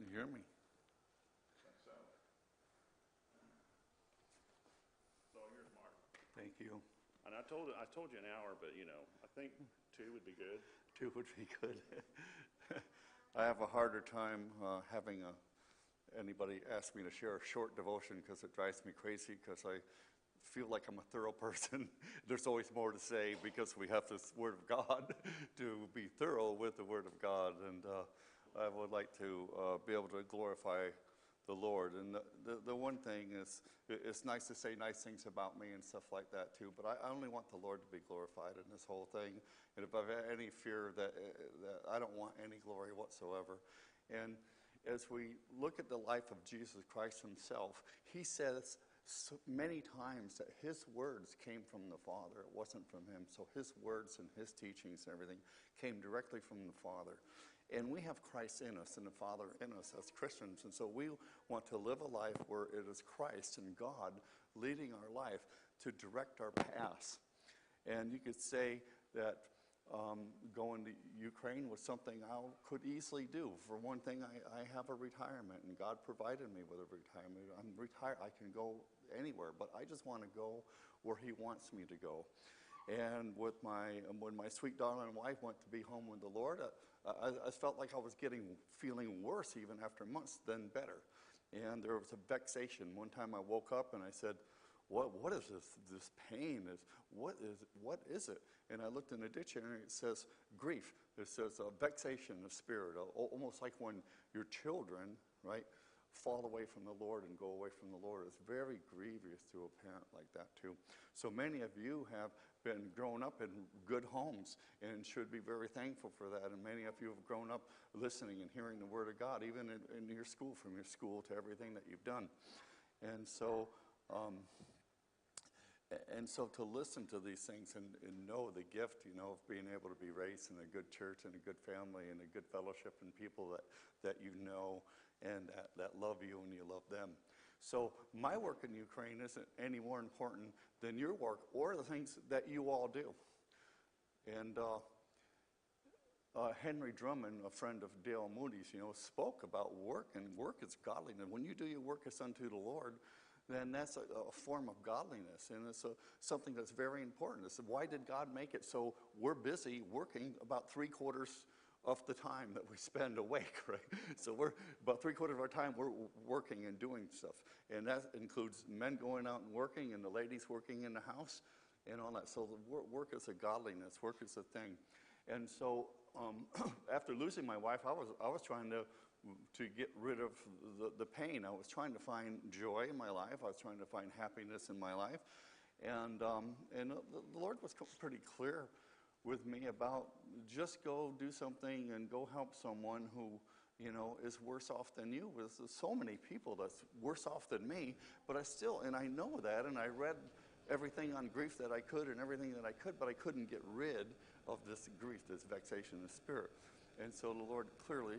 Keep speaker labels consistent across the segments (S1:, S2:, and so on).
S1: Can you hear me?
S2: So here's Mark.
S1: Thank you.
S2: And I told you an hour, but I think 2 would be good.
S1: 2 would be good. I have a harder time having anybody ask me to share a short devotion because it drives me crazy because I feel like I'm a thorough person. There's always more to say because we have this Word of God to be thorough with the Word of God. And I would like to be able to glorify the Lord. And the one thing is, it's nice to say nice things about me and stuff like that too, but I only want the Lord to be glorified in this whole thing. And if I have any fear that I don't want any glory whatsoever. And as we look at the life of Jesus Christ himself, he says so many times that his words came from the Father. It wasn't from him. So his words and his teachings and everything came directly from the Father. And we have Christ in us and the Father in us as Christians. And so we want to live a life where it is Christ and God leading our life to direct our paths. And you could say that going to Ukraine was something I could easily do. For one thing, I have a retirement, and God provided me with a retirement. I'm retired. I can go anywhere, but I just want to go where he wants me to go. And when my sweet darling wife went to be home with the Lord, I felt like I was feeling worse even after months than better. And there was a vexation. One time I woke up and I said, what is this pain? What is it? And I looked in the dictionary, it says grief. It says vexation of spirit, almost like when your children, right, fall away from the Lord and go away from the Lord. It's very grievous to a parent like that too. So many of you have been grown up in good homes and should be very thankful for that. And many of you have grown up listening and hearing the Word of God, even in your school, from your school to everything that you've done. And so to listen to these things and know the gift, of being able to be raised in a good church and a good family and a good fellowship and people that you know and that love you and you love them. So my work in Ukraine isn't any more important than your work or the things that you all do. And Henry Drummond, a friend of Dale Moody's, spoke about work, and work is godliness. When you do your work as unto the Lord, then that's a form of godliness, and it's something that's very important. It's why did God make it so we're busy working about 3/4 of the time that we spend awake, right? So we're about 3/4 of our time we're working and doing stuff, and that includes men going out and working and the ladies working in the house and all that. So the work is a godliness, work is a thing. And so after losing my wife, I was trying to get rid of the pain. I was trying to find joy in my life. I was trying to find happiness in my life. And the Lord was pretty clear with me about just go do something and go help someone who, is worse off than you. There's so many people that's worse off than me, but I know that, and I read everything on grief that I could and everything that I could, but I couldn't get rid of this grief, this vexation of spirit. And so the Lord clearly,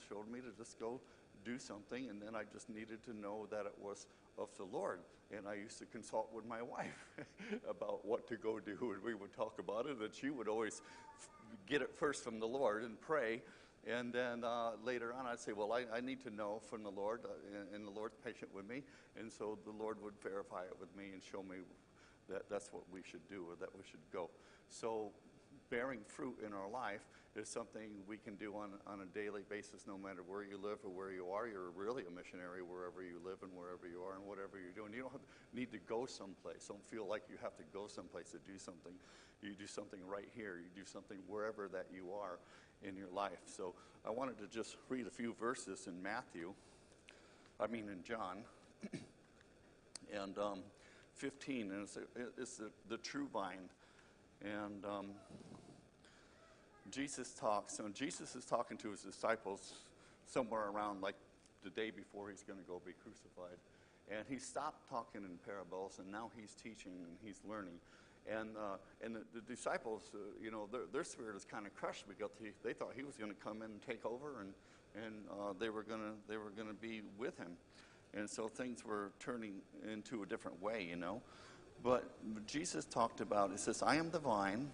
S1: showed me to just go do something, and then I just needed to know that it was of the Lord. And I used to consult with my wife about what to go do, and we would talk about it, and she would always get it first from the Lord and pray, and then later on I'd say, well, I need to know from the Lord, and the Lord's patient with me, and so the Lord would verify it with me and show me that that's what we should do, or that we should go. So bearing fruit in our life is something we can do on a daily basis, no matter where you live or where you are. You're really a missionary wherever you live and wherever you are and whatever you're doing. You don't need to go someplace. Don't feel like you have to go someplace to do something. You do something right here. You do something wherever that you are in your life. So I wanted to just read a few verses in John, and 15, and it's the true vine. And Jesus talks. So Jesus is talking to his disciples somewhere around like the day before he's going to go be crucified. And he stopped talking in parables, and now he's teaching and he's learning. And the disciples, their spirit is kind of crushed because they thought he was going to come in and take over, and they were going to be with him. And so things were turning into a different way, But Jesus talked about, he says, I am the vine,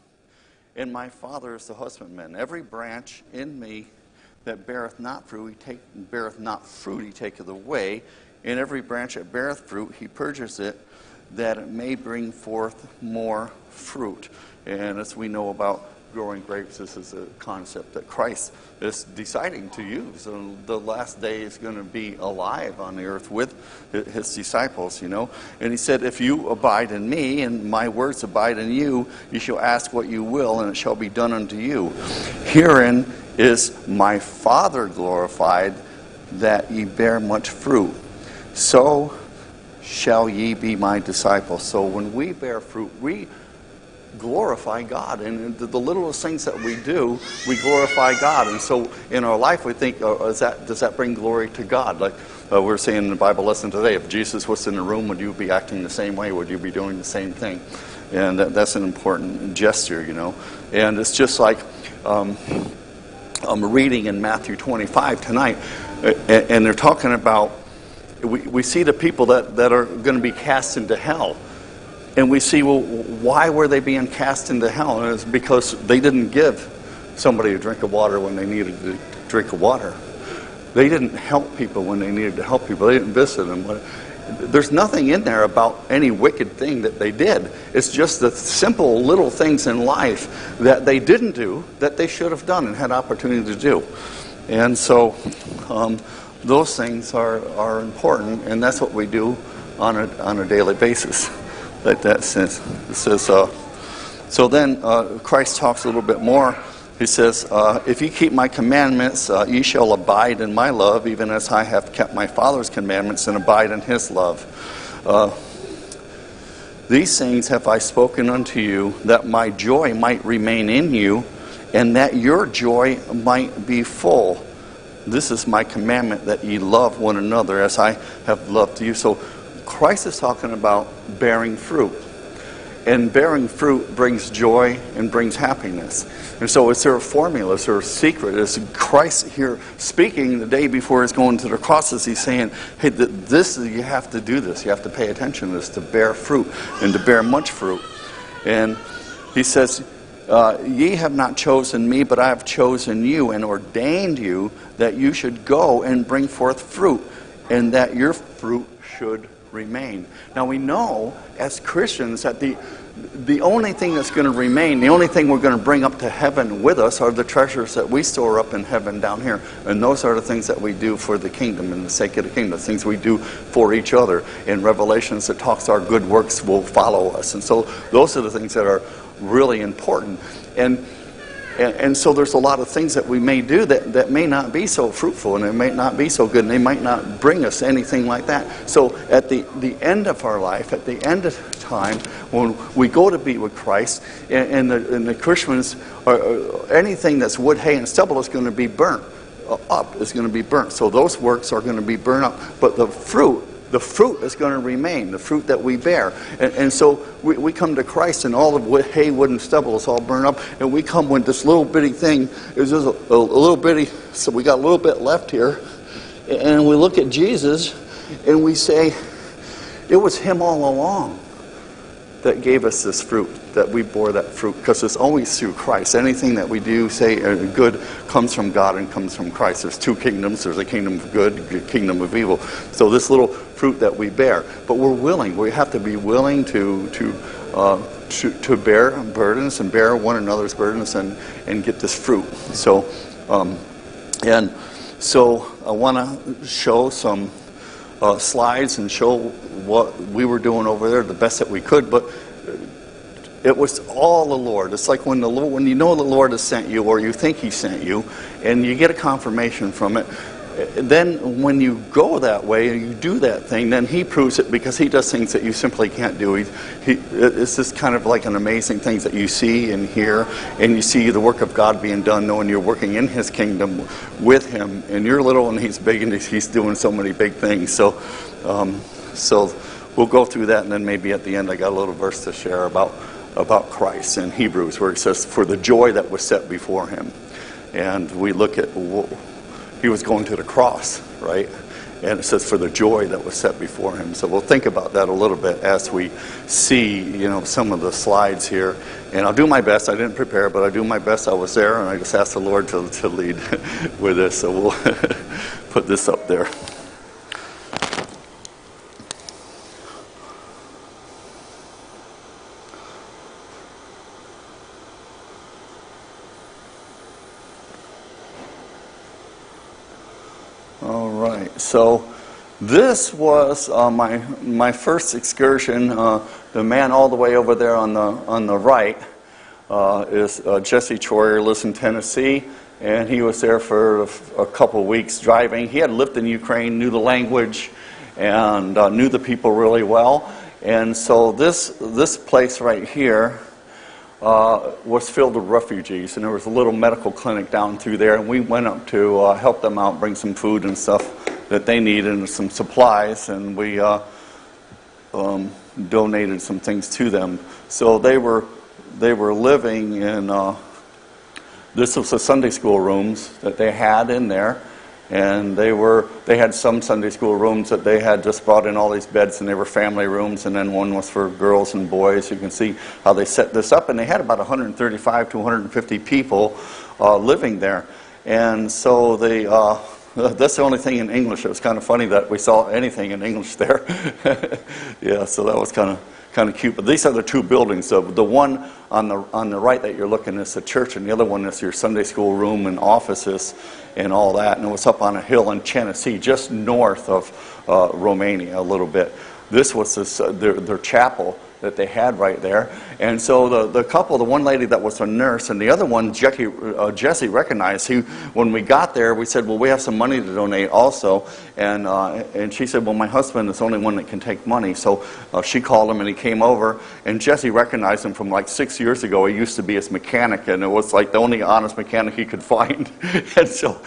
S1: and my Father is the husbandman. Every branch in me that beareth not fruit, he taketh away. And every branch that beareth fruit, he purges it, that it may bring forth more fruit. And as we know about growing grapes, this is a concept that Christ is deciding to use. And the last day is going to be alive on the earth with his disciples, you know. And he said, if you abide in me and my words abide in you, you shall ask what you will, and it shall be done unto you. Herein is my Father glorified, that ye bear much fruit. So shall ye be my disciples. So when we bear fruit, we glorify God. And the littlest things that we do, we glorify God. And so in our life, we think, does that bring glory to God? Like we're saying in the Bible lesson today, if Jesus was in the room, would you be acting the same way? Would you be doing the same thing? And that's an important gesture, you know. And it's just like I'm reading in Matthew 25 tonight, and they're talking about, we see the people that are going to be cast into hell. And we see, well, why were they being cast into hell? And it's because they didn't give somebody a drink of water when they needed a drink of water. They didn't help people when they needed to help people. They didn't visit them. There's nothing in there about any wicked thing that they did. It's just the simple little things in life that they didn't do that they should have done and had opportunity to do. And so those things are important, and that's what we do on a daily basis. Like that says. It says, so then Christ talks a little bit more. He says, if ye keep my commandments, ye shall abide in my love, even as I have kept my Father's commandments and abide in his love. These things have I spoken unto you, that my joy might remain in you, and that your joy might be full. This is my commandment, that ye love one another as I have loved you. So Christ is talking about bearing fruit. And bearing fruit brings joy and brings happiness. And so is there a formula? Is there a secret? Is Christ here speaking the day before he's going to the cross? Is he saying, hey, you have to do this. You have to pay attention to this to bear fruit and to bear much fruit. And he says, ye have not chosen me, but I have chosen you and ordained you that you should go and bring forth fruit, and that your fruit should remain. Now we know as Christians that the only thing that's going to remain, the only thing we're going to bring up to heaven with us are the treasures that we store up in heaven down here. And those are the things that we do for the kingdom and the sake of the kingdom, the things we do for each other. In Revelations it talks our good works will follow us. And so those are the things that are really important. And so there's a lot of things that we may do that may not be so fruitful, and they may not be so good, and they might not bring us anything like that. So at the end of our life, at the end of time, when we go to be with Christ, and the Christians, anything that's wood, hay, and stubble is going to be burnt up, is going to be burnt. So those works are going to be burnt up. But the fruit is going to remain, the fruit that we bear. And so we come to Christ, and all the wood, hay, wood, and stubble is all burned up, and we come with this little bitty thing. It's just a little bitty, so we got a little bit left here. And we look at Jesus, and we say, it was him all along that gave us this fruit, that we bore that fruit, because it's always through Christ. Anything that we do, say, good, comes from God and comes from Christ. There's two kingdoms. There's a kingdom of good, a kingdom of evil. So this little fruit that we bear, but we're willing. We have to be willing to bear burdens and bear one another's burdens and get this fruit. So, I want to show some slides and show what we were doing over there the best that we could, but it was all the Lord. It's like when you know the Lord has sent you, or you think he sent you, and you get a confirmation from it, then when you go that way and you do that thing, then he proves it, because he does things that you simply can't do. It's just kind of like an amazing things that you see and hear, and you see the work of God being done, knowing you're working in his kingdom with him, and you're little and he's big, and he's doing so many big things. So we'll go through that, and then maybe at the end I got a little verse to share about Christ in Hebrews, where it says, for the joy that was set before him. And we look at, he was going to the cross, right? And it says, for the joy that was set before him. So we'll think about that a little bit as we see, some of the slides here. And I'll do my best. I didn't prepare, but I do my best. I was there, and I just asked the Lord to lead with this. So we'll put this up there. All right. So this was my first excursion. The man all the way over there on the right is Jesse Troyer, lives in Tennessee, and he was there for a couple of weeks driving. He had lived in Ukraine, knew the language, and knew the people really well. And so this place right here was filled with refugees, and there was a little medical clinic down through there, and we went up to help them out, bring some food and stuff that they needed and some supplies, and we donated some things to them. So they were living in this was the Sunday school rooms that they had in there, and they had some Sunday school rooms that they had just brought in all these beds, and they were family rooms, and then one was for girls and boys. You can see how they set this up, and they had about 135 to 150 people living there. And so they that's the only thing in English. It was kind of funny that we saw anything in English there. Yeah, so that was kind of cute. But these are the two buildings. So the one on the right that you're looking at is the church, and the other one is your Sunday school room and offices and all that. And it was up on a hill in Tennessee, just north of Romania a little bit. This was their chapel that they had right there. And so the couple, the one lady that was a nurse and the other one, Jesse recognized. When we got there, we said, well, we have some money to donate also. And she said, well, my husband is the only one that can take money. So she called him and he came over. And Jesse recognized him from like 6 years ago. He used to be his mechanic, and it was like the only honest mechanic he could find. And so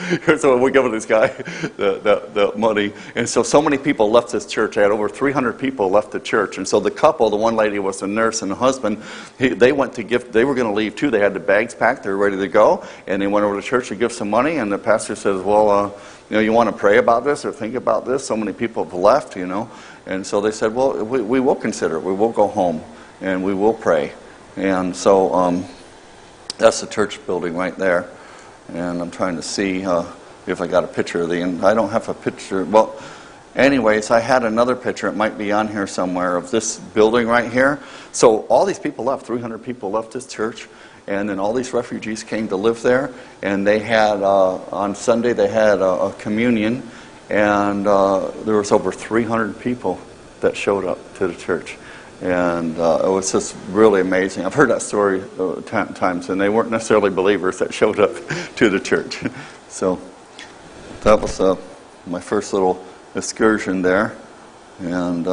S1: we're giving this guy the money. And so many people left this church. I had over 300 people left the church. And so the couple, the one lady was a nurse and the husband, they went to give, they were going to leave too. They had the bags packed, they were ready to go, and they went over to church to give some money, and the pastor says, well, you want to pray about this or think about this? So many people have left, And so they said, well, we will consider it. We will go home and we will pray. And so that's the church building right there. And I'm trying to see if I got a picture of I don't have a picture. Well, anyways, I had another picture, it might be on here somewhere, of this building right here. So all these people left, 300 people left this church, and then all these refugees came to live there, and they had, on Sunday, they had a communion, and there was over 300 people that showed up to the church. And it was just really amazing. I've heard that story times, and they weren't necessarily believers that showed up to the church. So that was my first little excursion there. And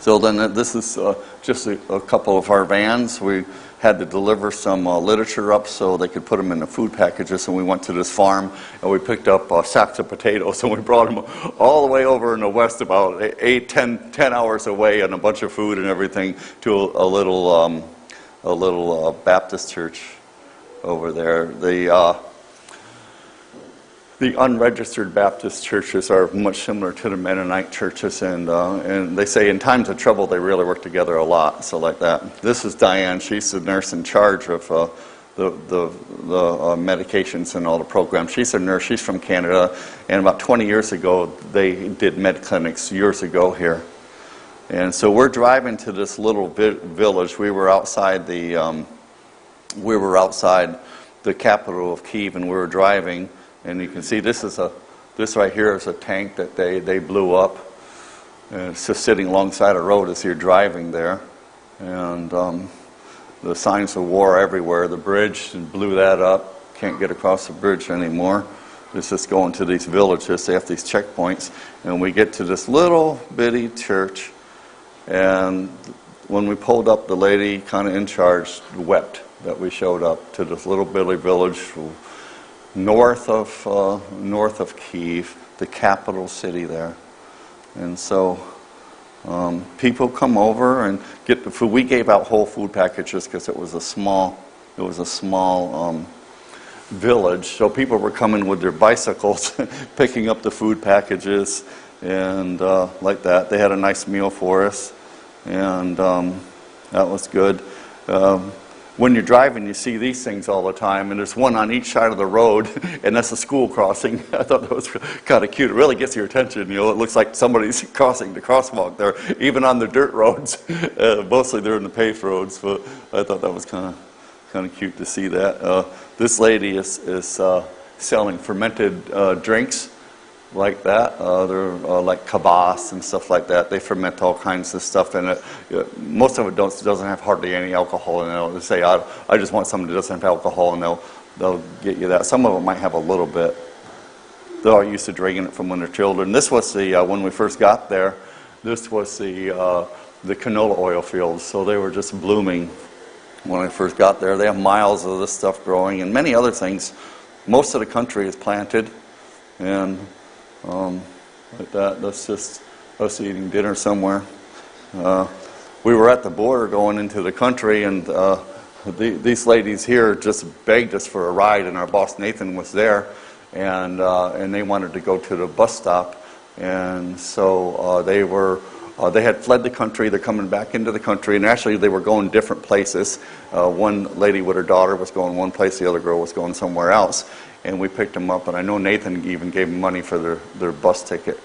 S1: so then this is just a couple of our vans. We had to deliver some literature up so they could put them in the food packages, and we went to this farm and we picked up sacks of potatoes, and we brought them all the way over in the west, about 10 hours away, and a bunch of food and everything to a little Baptist church over there. The unregistered Baptist churches are much similar to the Mennonite churches, and they say in times of trouble they really work together a lot. So like that. This is Diane. She's the nurse in charge of the medications and all the programs. She's a nurse. She's from Canada, and about 20 years ago they did med clinics years ago here. And so we're driving to this little village. We were outside the capital of Kyiv, and we were driving. And you can see this right here is a tank that they blew up. And it's just sitting alongside a road as you're driving there. And the signs of war everywhere. The bridge blew that up. Can't get across the bridge anymore. It's just going to these villages. They have these checkpoints. And we get to this little bitty church. And when we pulled up, the lady kind of in charge wept that we showed up to this little bitty village north of Kyiv, the capital city there. And so people come over and get the food. We gave out whole food packages because it was a small village, so people were coming with their bicycles, picking up the food packages, and like that. They had a nice meal for us, and that was good. When you're driving, you see these things all the time, and there's one on each side of the road, and that's a school crossing. I thought that was kind of cute. It really gets your attention. You know, it looks like somebody's crossing the crosswalk there, even on the dirt roads. Mostly they're in the paved roads, but I thought that was kind of cute to see that. This lady is selling fermented drinks like that. They're like kvass and stuff like that. They ferment all kinds of stuff in it. Most of it doesn't have hardly any alcohol in it. They say, I just want something that doesn't have alcohol, and they'll get you that. Some of them might have a little bit. They're all used to drinking it from when they're children. This was the when we first got there. This was the canola oil fields, so they were just blooming when I first got there. They have miles of this stuff growing, and many other things. Most of the country is planted, and like that. That's just us eating dinner somewhere. We were at the border going into the country, and these ladies here just begged us for a ride, and our boss Nathan was there, and they wanted to go to the bus stop, and so they had fled the country. They're coming back into the country, and actually they were going different places. One lady with her daughter was going one place, the other girl was going somewhere else, and we picked them up, and I know Nathan even gave them money for their bus ticket.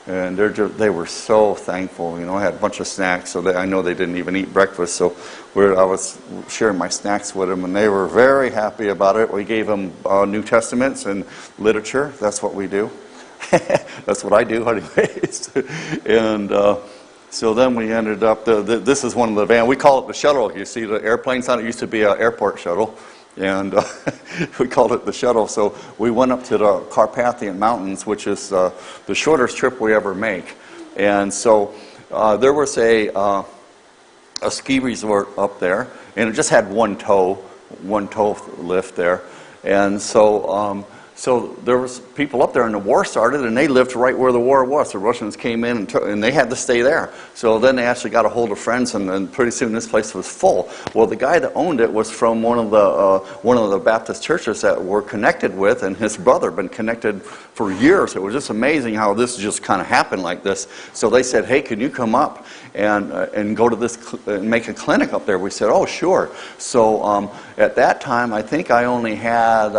S1: And they were so thankful. You know, I had a bunch of snacks, so I know they didn't even eat breakfast. So I was sharing my snacks with them, and they were very happy about it. We gave them New Testaments and literature. That's what we do. That's what I do, anyways. And so then we ended up. This is one of the vans. We call it the shuttle. You see the airplanes on it. It used to be an airport shuttle. And we called it the shuttle. So we went up to the Carpathian Mountains, which is the shortest trip we ever make. And so there was a ski resort up there, and it just had one tow lift there. And so there was people up there, and the war started, and they lived right where the war was. The Russians came in, and they had to stay there. So then they actually got a hold of friends, and then pretty soon this place was full. Well, the guy that owned it was from one of the Baptist churches that we're connected with, and his brother been connected for years. It was just amazing how this just kind of happened like this. So they said, "Hey, can you come up and go to this and make a clinic up there?" We said, "Oh, sure." So at that time, I think I only had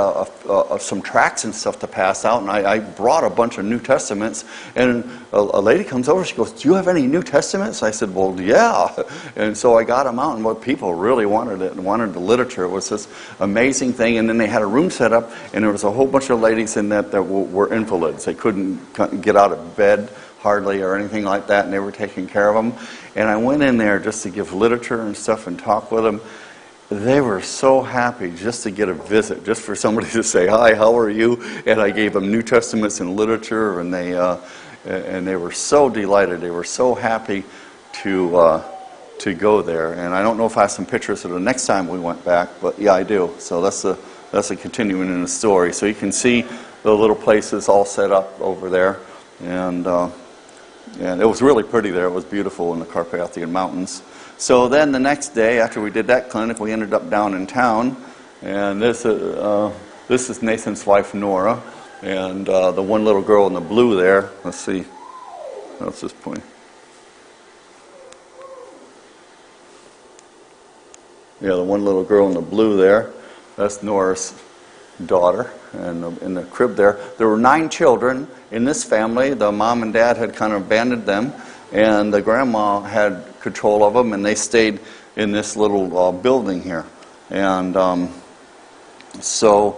S1: some tracts and stuff to pass out, and I brought a bunch of New Testaments, and a lady comes over, she goes, "Do you have any New Testaments?" I said, "Well, yeah." And so I got them out, and what people really wanted it, and wanted the literature. It was this amazing thing. And then they had a room set up, and there was a whole bunch of ladies in that were invalids. They couldn't get out of bed hardly or anything like that, and they were taking care of them. And I went in there just to give literature and stuff and talk with them. They were so happy just to get a visit, just for somebody to say, "Hi, how are you?" And I gave them New Testaments and literature, and they were so delighted. They were so happy to go there. And I don't know if I have some pictures of the next time we went back, but yeah, I do. So that's a continuing in the story. So you can see the little places all set up over there, and it was really pretty there. It was beautiful in the Carpathian Mountains. So then the next day, after we did that clinic, we ended up down in town, and this is Nathan's wife, Nora, and the one little girl in the blue there. Let's see, what's this point? Yeah, the one little girl in the blue there, that's Nora's daughter, and in the crib there. There were 9 children in this family. The mom and dad had kind of abandoned them, and the grandma had control of them, and they stayed in this little building here. And so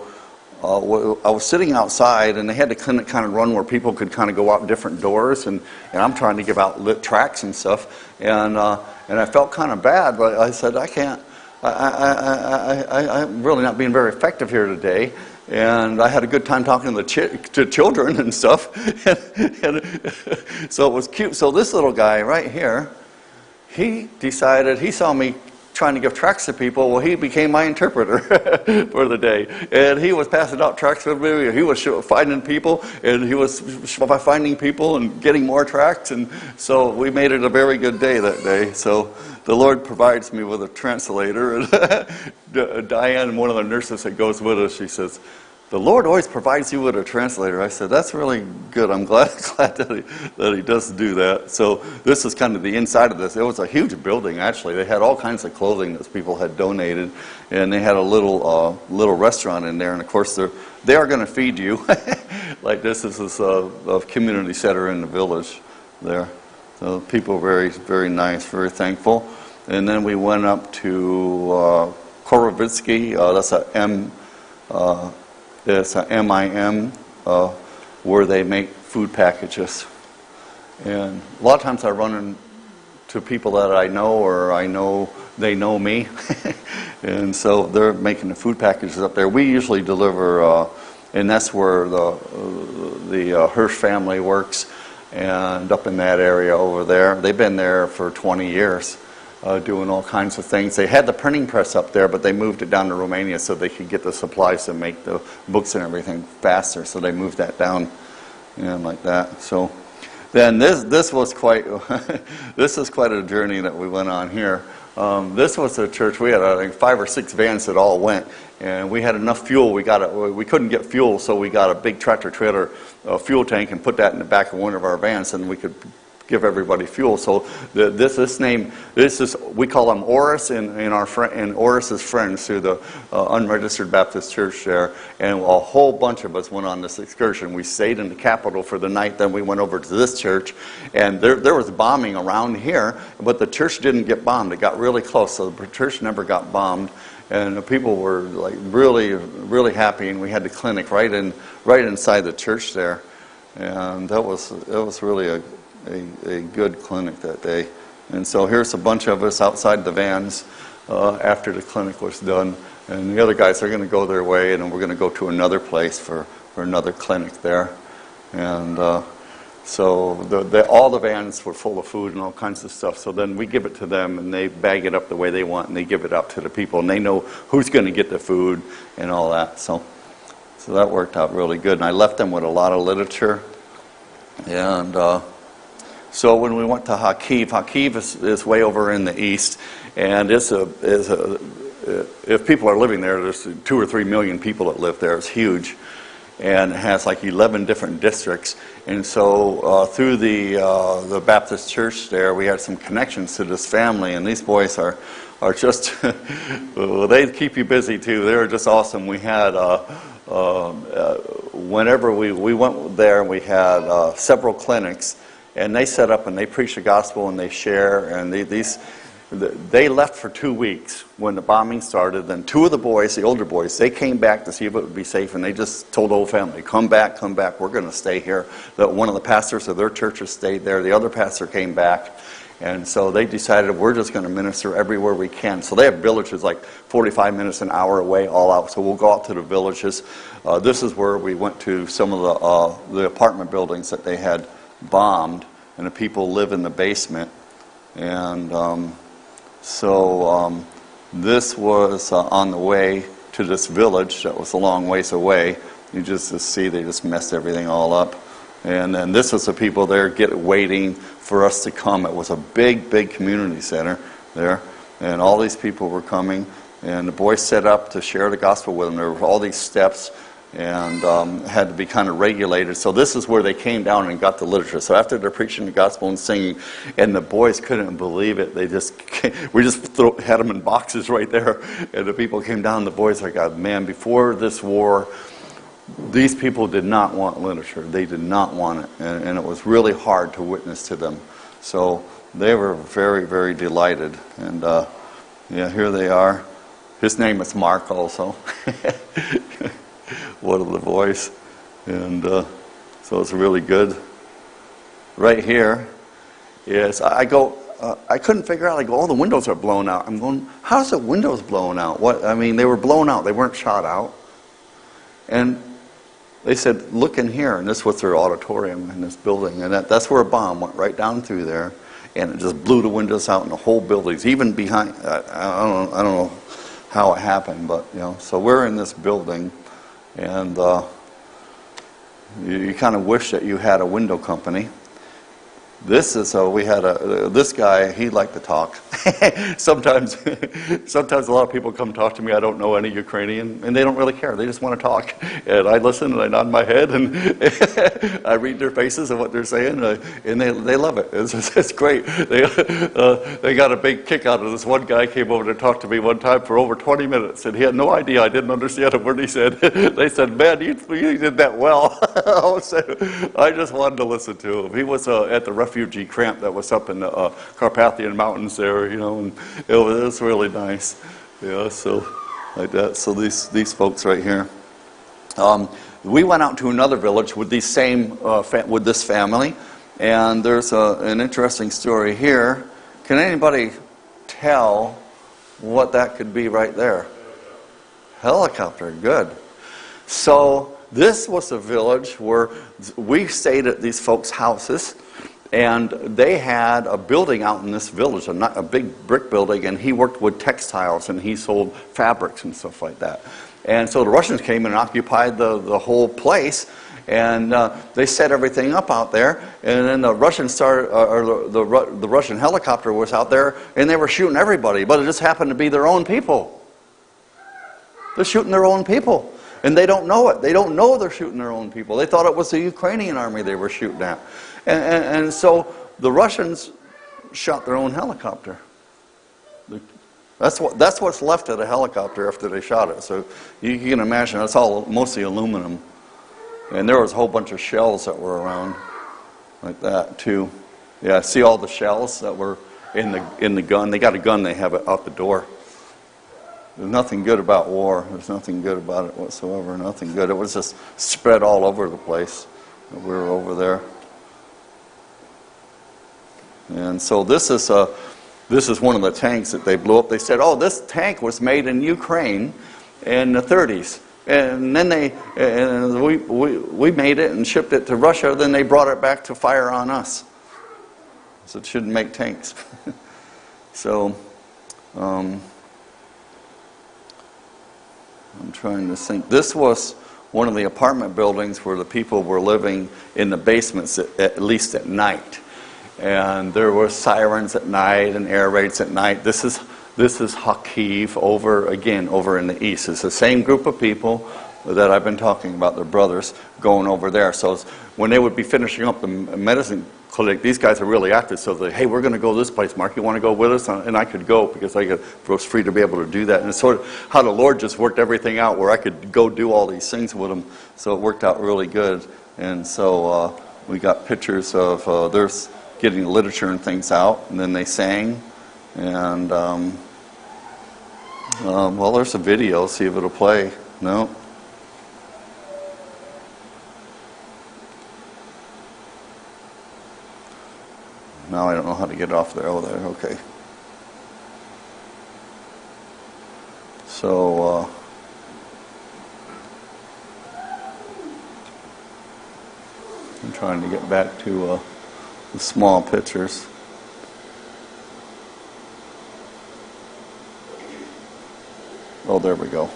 S1: I was sitting outside, and they had the clinic kind of run where people could kind of go out different doors, and I'm trying to give out lit tracts and stuff, and I felt kind of bad, but I said, I can't. I'm really not being very effective here today. And I had a good time talking to children and stuff. and so it was cute. So this little guy right here, he decided, he saw me trying to give tracts to people. Well, he became my interpreter for the day. And he was passing out tracts with me. He was finding people, and he was finding people and getting more tracts. And so we made it a very good day that day. So the Lord provides me with a translator. And Diane, one of the nurses that goes with us, she says, "The Lord always provides you with a translator." I said, "That's really good. I'm glad that he does do that." So this is kind of the inside of this. It was a huge building, actually. They had all kinds of clothing that people had donated, and they had a little restaurant in there. And of course, they are going to feed you. Like this is a community center in the village there. So people were very, very nice, very thankful. And then we went up to Korovitsky. That's a M. It's a MIM, where they make food packages. And a lot of times I run into people that I know, or I know they know me. And so they're making the food packages up there. We usually deliver, and that's where the Hirsch family works, and up in that area over there. They've been there for 20 years. Doing all kinds of things. They had the printing press up there, but they moved it down to Romania so they could get the supplies to make the books and everything faster. So they moved that down, like that. So then this was quite this is quite a journey that we went on here. This was a church. We had I think 5 or 6 vans that all went, and we had enough fuel. We couldn't get fuel, so we got a big tractor trailer fuel tank and put that in the back of one of our vans, and we could give everybody fuel. So we call them Oris and Oris's friends through the unregistered Baptist church there, and a whole bunch of us went on this excursion. We stayed in the capital for the night, then we went over to this church, and there was bombing around here, but the church didn't get bombed. It got really close, so the church never got bombed, and the people were like really, really happy, and we had the clinic right inside the church there, and that was really a good clinic that day. And so here's a bunch of us outside the vans after the clinic was done, and the other guys are going to go their way, and we're going to go to another place for another clinic there. And so all the vans were full of food and all kinds of stuff. So then we give it to them, and they bag it up the way they want, and they give it out to the people, and they know who's going to get the food and all that. So that worked out really good. And I left them with a lot of literature. And so when we went to Kharkiv is way over in the east, and if people are living there, there's 2 or 3 million people that live there. It's huge, and it has like 11 different districts. And so through the Baptist church there, we had some connections to this family, and these boys are just well, they keep you busy too. They're just awesome. We had whenever we went there, we had several clinics. And they set up and they preach the gospel and they share. And they left for 2 weeks when the bombing started. Then 2 of the boys, the older boys, they came back to see if it would be safe. And they just told the whole family, come back, we're going to stay here. One of the pastors of their churches stayed there. The other pastor came back. And so they decided we're just going to minister everywhere we can. So they have villages like 45 minutes, an hour away, all out. So we'll go out to the villages. This is where we went to some of the apartment buildings that they had bombed, and the people live in the basement. And so this was on the way to this village that was a long ways away. You just see they just messed everything all up. And then this was the people there waiting for us to come. It was a big, big community center there, and all these people were coming. And the boys set up to share the gospel with them. There were all these steps, and had to be kind of regulated. So this is where they came down and got the literature. So after they're preaching the gospel and singing, and the boys couldn't believe it. We just had them in boxes right there, and the people came down. The boys are like, man, before this war, these people did not want literature. They did not want it, and it was really hard to witness to them. So they were very, very delighted. And here they are. His name is Mark also. One of the boys, and so it's really good. Right here is I couldn't figure out. I go, oh, the windows are blown out. I'm going, how's the windows blown out? What? I mean, they were blown out. They weren't shot out. And they said, look in here, and this was their auditorium in this building, and that's where a bomb went right down through there. and it just blew the windows out in the whole buildings, even behind. I don't know how it happened, but so we're in this building, and you kind of wish that you had a window company. This is we had this guy. He liked to talk. sometimes a lot of people come talk to me. I don't know any Ukrainian, and they don't really care. They just want to talk, and I listen and I nod my head and I read their faces and what they're saying, and they love it. It's great. They got a big kick out of this. One guy came over to talk to me one time for over 20 minutes, and he had no idea I didn't understand a word he said. They said, "Man, you did that well." I just wanted to listen to him. He was at the refugee camp that was up in the Carpathian Mountains there, and it was really nice. So like that. So these folks right here. We went out to another village with these with this family, and there's an interesting story here. Can anybody tell what that could be right there? Helicopter. Good. So this was a village where we stayed at these folks' houses. And they had a building out in this village, a big brick building, and he worked with textiles, and he sold fabrics and stuff like that. And so the Russians came and occupied the whole place, and they set everything up out there. And then the Russians the Russian helicopter was out there, and they were shooting everybody, but it just happened to be their own people. They're shooting their own people. And they don't know it. They don't know they're shooting their own people. They thought it was the Ukrainian army they were shooting at. And so the Russians shot their own helicopter. That's what's left of the helicopter after they shot it. So you can imagine it's all mostly aluminum. And there was a whole bunch of shells that were around like that too. Yeah, see all the shells that were in the gun. They got a gun, they have it out the door. There's nothing good about war. There's nothing good about it whatsoever. Nothing good. It was just spread all over the place. We were over there. And so this is one of the tanks that they blew up. They said, "Oh, this tank was made in Ukraine in the 30s." And then we made it and shipped it to Russia. Then they brought it back to fire on us. So it shouldn't make tanks. So I'm trying to think. This was one of the apartment buildings where the people were living in the basements, at least at night. And there were sirens at night and air raids at night. This is Kharkiv over in the east. It's the same group of people that I've been talking about, their brothers, going over there. So when they would be finishing up the medicine clinic, these guys are really active. So they, "Hey, we're going to go this place, Mark. You want to go with us?" And I could go because I was free to be able to do that. And it's sort of how the Lord just worked everything out where I could go do all these things with them. So it worked out really good. And so we got pictures of there's getting literature and things out, and then they sang. And well, there's a video. See if it'll play. No. Now I don't know how to get off there. Oh, there. Okay. So I'm trying to get back to the small pictures. Oh, there we go.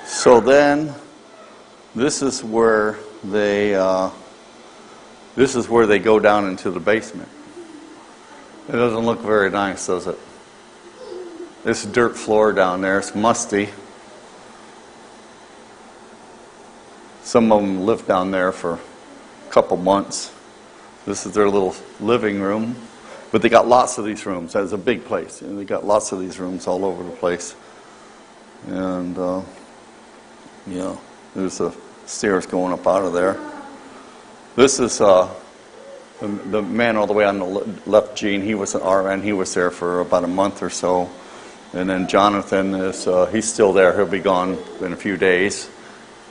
S1: So then, this is where they go down into the basement. It doesn't look very nice, does it? This dirt floor down there, it's musty. Some of them lived down there for a couple months. This is their little living room. But they got lots of these rooms. It's a big place. And they got lots of these rooms all over the place. And, there's the stairs going up out of there. This is the man all the way on the left, Gene. He was an RN. He was there for about a month or so. And then Jonathan he's still there. He'll be gone in a few days.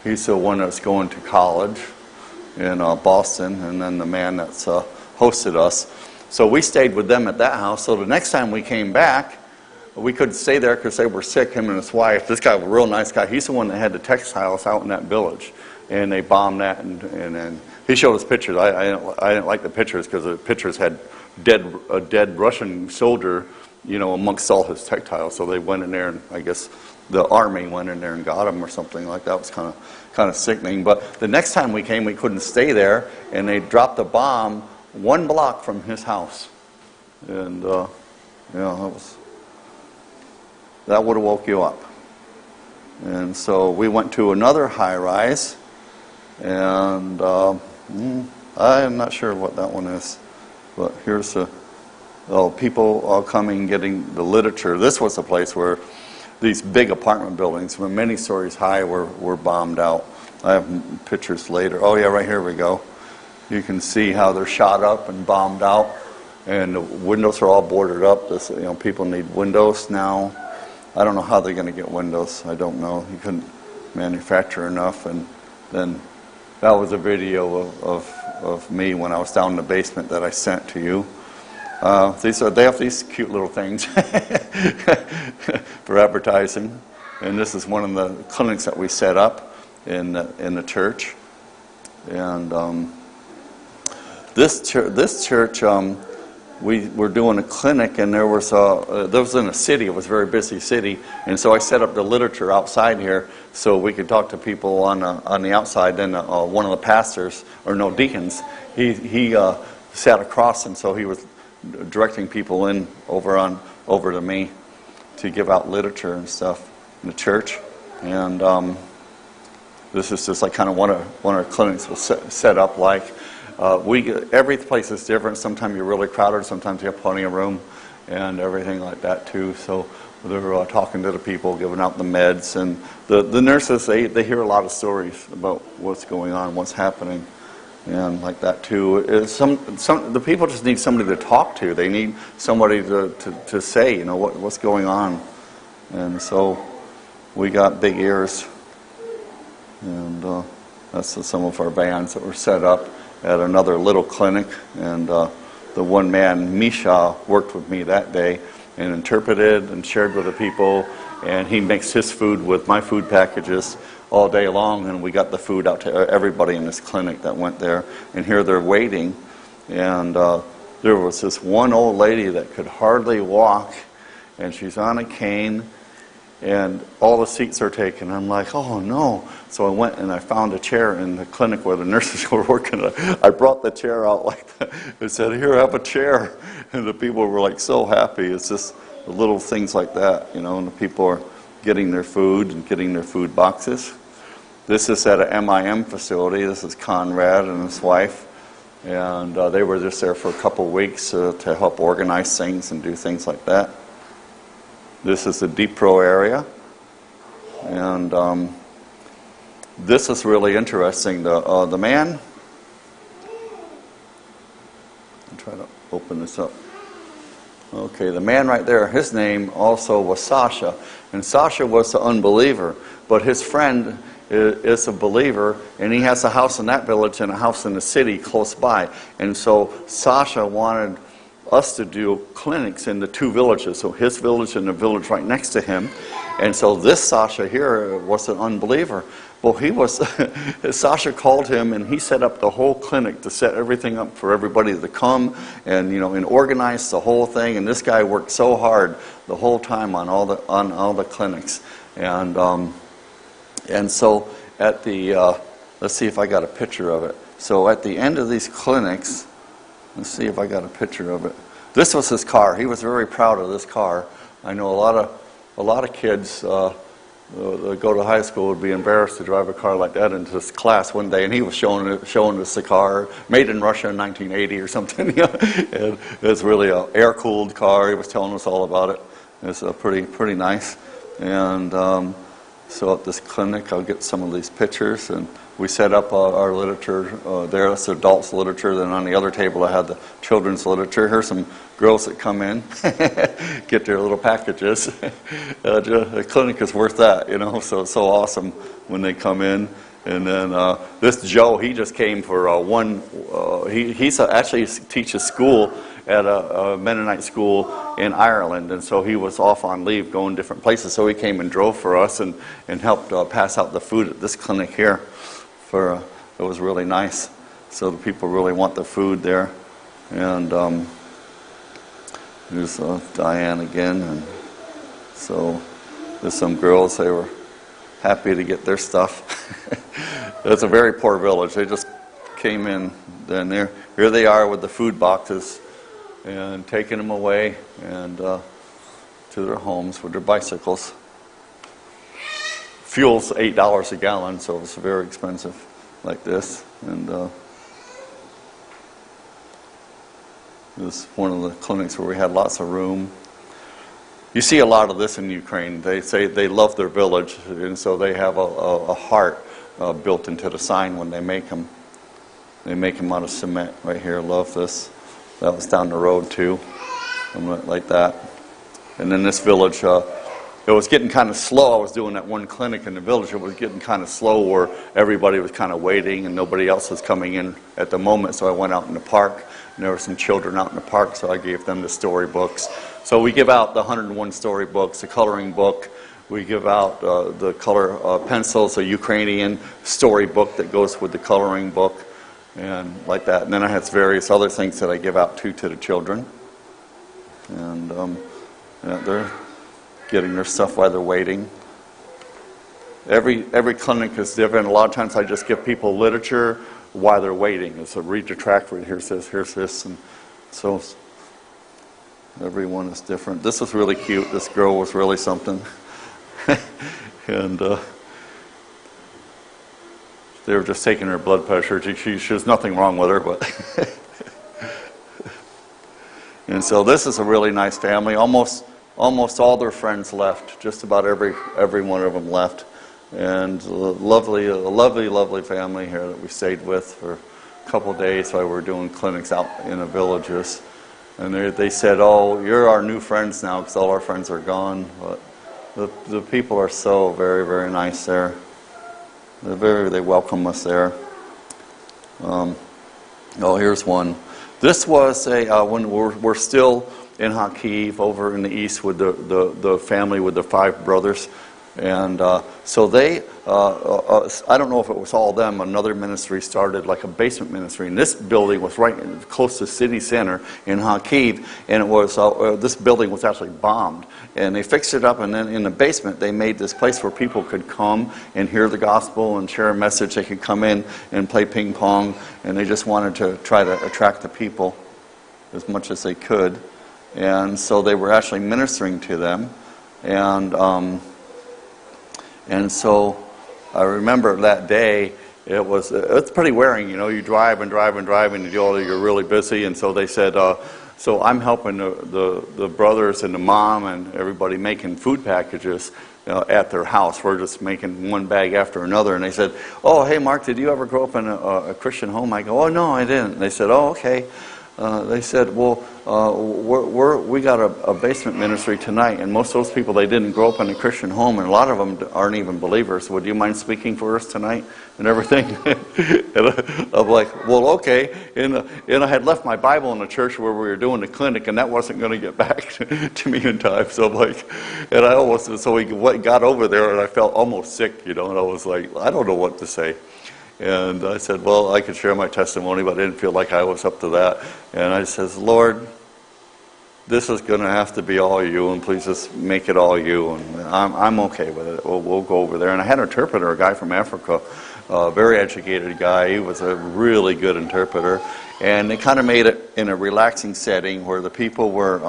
S1: He's the one that's going to college in Boston. And then the man that's hosted us. So we stayed with them at that house. So the next time we came back, we couldn't stay there because they were sick, him and his wife. This guy was a real nice guy. He's the one that had the textiles out in that village. And they bombed that, and he showed us pictures. I didn't like the pictures because the pictures had a dead Russian soldier, amongst all his textiles. So they went in there, and I guess the army went in there and got him or something like that. It was kind of sickening. But the next time we came, we couldn't stay there, and they dropped a bomb 1 block from his house. And that would have woke you up. And so we went to another high-rise, and I'm not sure what that one is, but here's people all coming, getting the literature. This was a place where these big apartment buildings, many stories high, were bombed out. I have pictures later. Oh yeah, right here we go. You can see how they're shot up and bombed out, and the windows are all boarded up. People need windows now. I don't know how they're going to get windows. I don't know. You couldn't manufacture enough. And then that was a video of me when I was down in the basement that I sent to you. They have these cute little things for advertising, and this is one of the clinics that we set up in the church. And this church, we were doing a clinic, and there was in a city. It was a very busy city, and so I set up the literature outside here so we could talk to people on the outside. Then one of the pastors, or no, deacons, he sat across, and so he was directing people in over to me to give out literature and stuff in the church. And this is just like kind of one of our clinics was set up like. Every place is different. Sometimes you're really crowded, sometimes you have plenty of room and everything like that too. So they're talking to the people, giving out the meds, and the nurses, they hear a lot of stories about what's going on, what's happening. And like that too. The people just need somebody to talk to. They need somebody to say, what's going on. And so we got big ears. And that's some of our bands that were set up at another little clinic. And the one man, Misha, worked with me that day and interpreted and shared with the people. And he mixed his food with my food packages all day long, and we got the food out to everybody in this clinic that went there. And here they're waiting, and there was this one old lady that could hardly walk, and she's on a cane, and all the seats are taken. I'm like, oh no. So I went and I found a chair in the clinic where the nurses were working. I brought the chair out like that and said, here, have a chair. And the people were like so happy. It's just the little things like that, and the people are getting their food and getting their food boxes. This is at a MIM facility. This is Conrad and his wife. And they were just there for a couple of weeks to help organize things and do things like that. This is the Deep Pro area. And this is really interesting. The man, I'll try to open this up. Okay, the man right there, his name also was Sasha. And Sasha was the unbeliever. But his friend is a believer, and he has a house in that village and a house in the city close by. And so Sasha wanted us to do clinics in the two villages, so his village and the village right next to him. And so this Sasha here was an unbeliever. Well, Sasha called him, and he set up the whole clinic to set everything up for everybody to come and and organize the whole thing. And this guy worked so hard the whole time on all the clinics. And so at the let's see if I got a picture of it. So at the end of these clinics, let's see if I got a picture of it. This was his car. He was very proud of this car. I know a lot of kids that go to high school would be embarrassed to drive a car like that into this class one day, and he was showing us the car, made in Russia in 1980 or something. And it's really an air-cooled car. He was telling us all about it. It's pretty nice. And so at this clinic, I'll get some of these pictures, and we set up our literature there. That's the adults' literature. Then on the other table, I had the children's literature. Here's some girls that come in, get their little packages. The clinic is worth that, so it's so awesome when they come in. And then this Joe, he just came for he actually teaches school at a Mennonite school in Ireland, and so he was off on leave going different places, so he came and drove for us and helped pass out the food at this clinic here. It was really nice. So the people really want the food there. And here's Diane again. And so there's some girls, they were happy to get their stuff. It's a very poor village. They just came in, then here they are with the food boxes and taking them away and to their homes with their bicycles. Fuel's $8 a gallon, so it's very expensive like this. And this is one of the clinics where we had lots of room. You see a lot of this in Ukraine. They say they love their village, and so they have a heart built into the sign when they make them. They make them out of cement right here. Love this. That was down the road too, like that. And then this village, it was getting kind of slow. I was doing that one clinic in the village. It was getting kind of slow where everybody was kind of waiting and nobody else was coming in at the moment. So I went out in the park, and there were some children out in the park, so I gave them the storybooks. So we give out the 101 storybooks, the coloring book. We give out the color pencils, a Ukrainian storybook that goes with the coloring book, and like that. And then I have various other things that I give out to the children. And they're getting their stuff while they're waiting. Every clinic is different. A lot of times I just give people literature while they're waiting. So read the tract read. Here's this. And so everyone is different. This was really cute. This girl was really something. And they were just taking her blood pressure. She was nothing wrong with her, but and so this is a really nice family. Almost all their friends left. Just about every one of them left. And a lovely family here that we stayed with for a couple of days while we were doing clinics out in the villages. And they said, "Oh, you're our new friends now because all our friends are gone." But the people are so very, very nice there. They welcome us there. Here's one. This was when we're still in Kharkiv over in the east with the family with the 5 brothers. And so they, I don't know if it was all them, another ministry started like a basement ministry. And this building was right close to the city center in Kharkiv. And it was, this building was actually bombed. And they fixed it up, and then in the basement they made this place where people could come and hear the gospel and share a message. They could come in and play ping pong. And they just wanted to try to attract the people as much as they could. And so they were actually ministering to them. And so I remember that day, it's pretty wearing, you drive and you're really busy. And so they said, so I'm helping the brothers and the mom and everybody making food packages at their house. We're just making one bag after another. And they said, "Oh, hey, Mark, did you ever grow up in a Christian home?" I go, "Oh, no, I didn't." And they said, "Oh, okay." They said, "Well, we got a basement ministry tonight, and most of those people, they didn't grow up in a Christian home, and a lot of them aren't even believers. Would you mind speaking for us tonight?" And everything. And I'm like, "Well, okay." And I had left my Bible in the church where we were doing the clinic, and that wasn't going to get back to me in time. So I'm like, so we got over there, and I felt almost sick, and I was like, I don't know what to say. And I said, well, I could share my testimony, but I didn't feel like I was up to that. And I says, "Lord, this is going to have to be all you, and please just make it all you." And I'm okay with it. We'll go over there. And I had an interpreter, a guy from Africa, a very educated guy. He was a really good interpreter. And they kind of made it in a relaxing setting where the people were,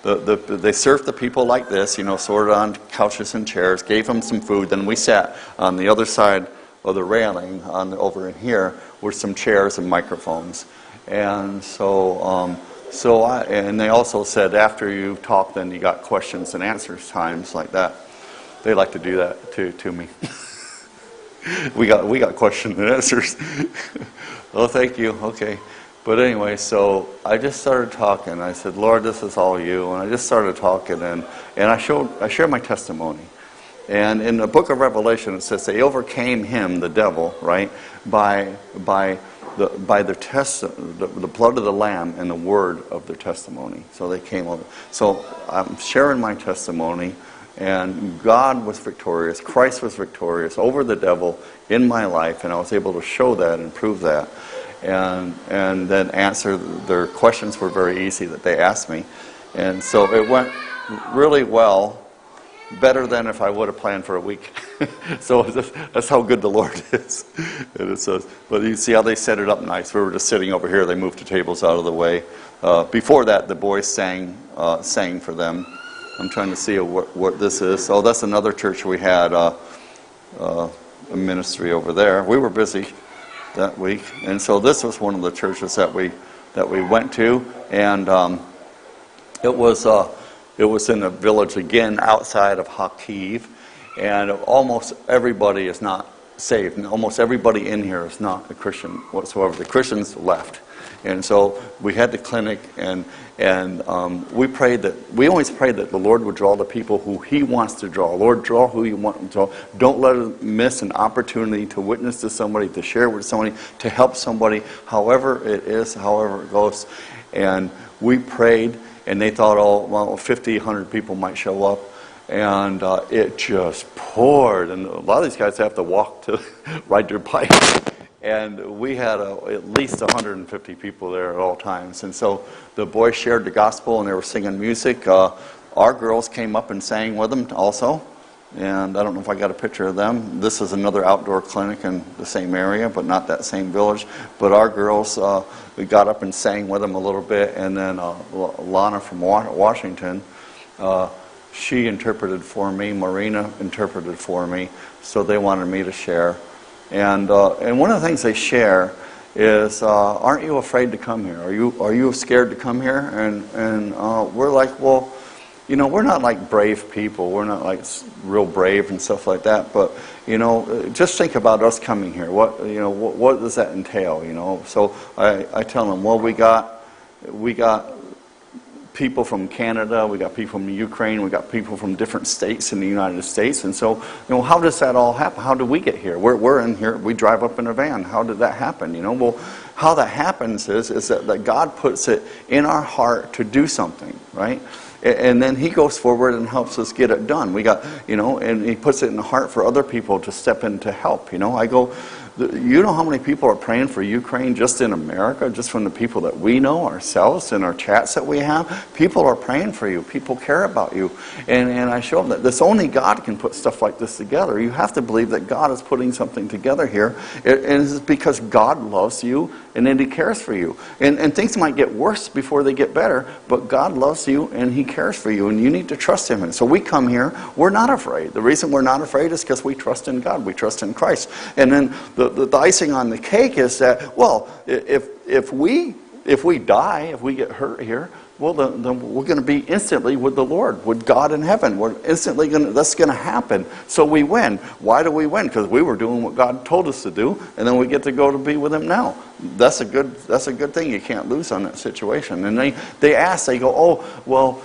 S1: they served the people like this, sorted on couches and chairs, gave them some food. Then we sat on the other side of the railing over in here with some chairs and microphones. And so and they also said after you talk, then you got questions and answers times like that. They like to do that to me. we got questions and answers. Oh, thank you. Okay. But anyway, so I just started talking. I said, "Lord, this is all you." And I just started talking, and I shared my testimony. And in the book of Revelation, it says they overcame him, the devil, right, by the blood of the Lamb and the word of their testimony. So they came over. So I'm sharing my testimony, and God was victorious. Christ was victorious over the devil in my life, and I was able to show that and prove that, and then answer their questions were very easy that they asked me, and so it went really well. Better than if I would have planned for a week. So that's how good the Lord is. And it says, but you see how they set it up nice. We were just sitting over here. They moved the tables out of the way. Before that, the boys sang for them. I'm trying to see what this is. Oh, that's another church we had a ministry over there. We were busy that week, and so this was one of the churches that we went to, and it was in a village, again, outside of Hakiv, and almost everybody is not saved. And almost everybody in here is not a Christian whatsoever. The Christians left. And so we had the clinic, and we always prayed that the Lord would draw the people who He wants to draw. Lord, draw who You want to draw. Don't let us miss an opportunity to witness to somebody, to share with somebody, to help somebody, however it is, however it goes. And we prayed, and they thought, 50, 100 people might show up. And it just poured. And a lot of these guys have to walk to ride their bike. And we had at least 150 people there at all times. And so the boys shared the gospel, and they were singing music. Our girls came up and sang with them also. And I don't know if I got a picture of them. This is another outdoor clinic in the same area, but not that same village. But our girls, we got up and sang with them a little bit. And then Lana from Washington, she interpreted for me. Marina interpreted for me. So they wanted me to share. And one of the things they share is, aren't you afraid to come here? Are you scared to come here? And we're like, well, we're not like brave people. We're not like real brave and stuff like that. But just think about us coming here. What does that entail? So I tell them, well, we got people from Canada, we got people from Ukraine, we got people from different states in the United States, and so how does that all happen? How do we get here? We're in here. We drive up in a van. How did that happen? Well, how that happens is that God puts it in our heart to do something, right? And then He goes forward and helps us get it done. We got, and He puts it in the heart for other people to step in to help. I go, you know how many people are praying for Ukraine just in America, just from the people that we know ourselves in our chats that we have? People are praying for you. People care about you. And I show them that this only God can put stuff like this together. You have to believe that God is putting something together here. And it's because God loves you and then He cares for you. And things might get worse before they get better, but God loves you and He cares for you, and you need to trust Him. And so we come here, we're not afraid. The reason we're not afraid is because we trust in God. We trust in Christ. And then the icing on the cake is that, well, if we die, if we get hurt here, well, then we're going to be instantly with the Lord, with God in heaven. We're instantly that's going to happen. So we win. Why do we win? Because we were doing what God told us to do, and then we get to go to be with Him now. That's a good thing. You can't lose on that situation. And they ask, they go, oh, well,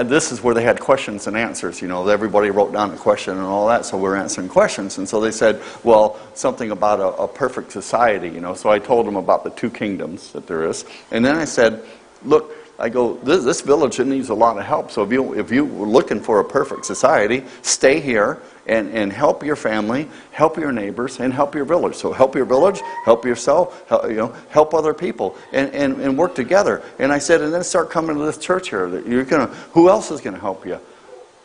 S1: this is where they had questions and answers. Everybody wrote down a question and all that, so we're answering questions. And so they said, well, something about a perfect society. So I told them about the two kingdoms that there is, and then I said, look. I go, this village needs a lot of help. So if you were looking for a perfect society, stay here and help your family, help your neighbors, and help your village. So help your village, help yourself, help other people, and work together. And I said, and then start coming to this church here. Who else is gonna help you?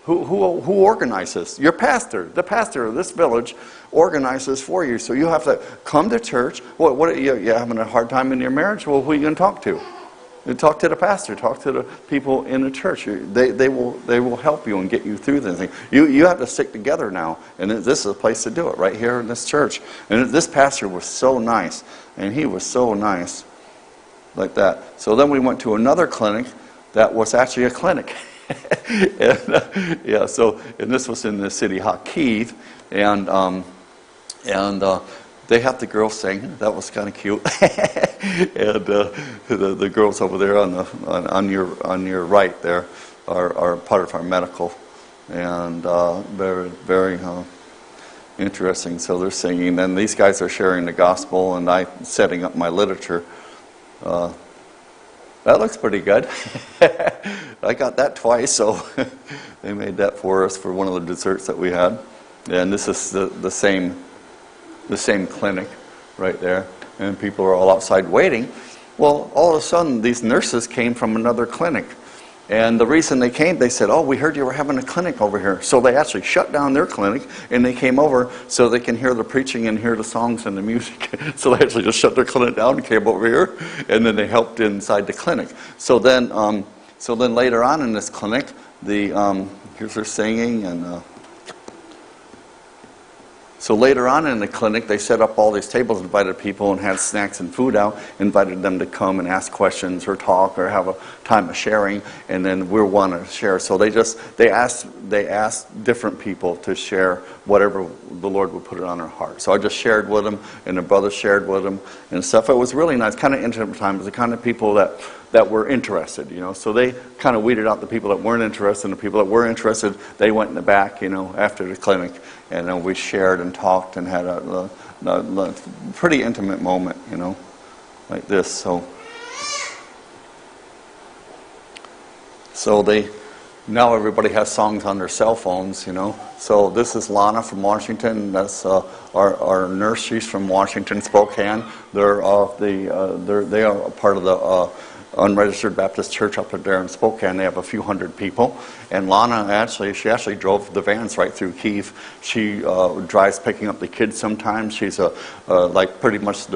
S1: Who organizes? Your pastor, the pastor of this village, organizes for you. So you have to come to church. What you having a hard time in your marriage? Well, who are you gonna talk to? You talk to the pastor, talk to the people in the church. They will help you and get you through this thing. You have to stick together now, and this is a place to do it, right here in this church. And this pastor was so nice, and he was so nice, like that. So then we went to another clinic that was actually a clinic. And this was in the city Hakiv, and they have the girls sing. That was kind of cute. And the girls over there on your right there are part of our medical. and very, very interesting. So they're singing, and these guys are sharing the gospel, and I'm setting up my literature. That looks pretty good. I got that twice, so they made that for us for one of the desserts that we had. And this is the same clinic right there, and people are all outside waiting. Well, all of a sudden, these nurses came from another clinic. And the reason they came, they said, "Oh, we heard you were having a clinic over here." So they actually shut down their clinic, and they came over so they can hear the preaching and hear the songs and the music. So they actually just shut their clinic down and came over here, and then they helped inside the clinic. So then later on in this clinic, here's their singing, and so later on in the clinic, they set up all these tables, invited people, and had snacks and food out, invited them to come and ask questions or talk or have a time of sharing, and then we want to share. So they asked different people to share whatever the Lord would put it on their heart. So I just shared with them, and the brothers shared with them and stuff. It was really nice, kind of intimate time. It was the kind of people that were interested, So they kind of weeded out the people that weren't interested, and the people that were interested, they went in the back, after the clinic, and then we shared and talked and had a pretty intimate moment, like this. So now everybody has songs on their cell phones, So this is Lana from Washington. That's our nurse. She's from Washington, Spokane. They are a part of the unregistered Baptist church up there in Spokane. They have a few hundred people, and Lana she actually drove the vans right through Kyiv. She drives picking up the kids sometimes. She's like pretty much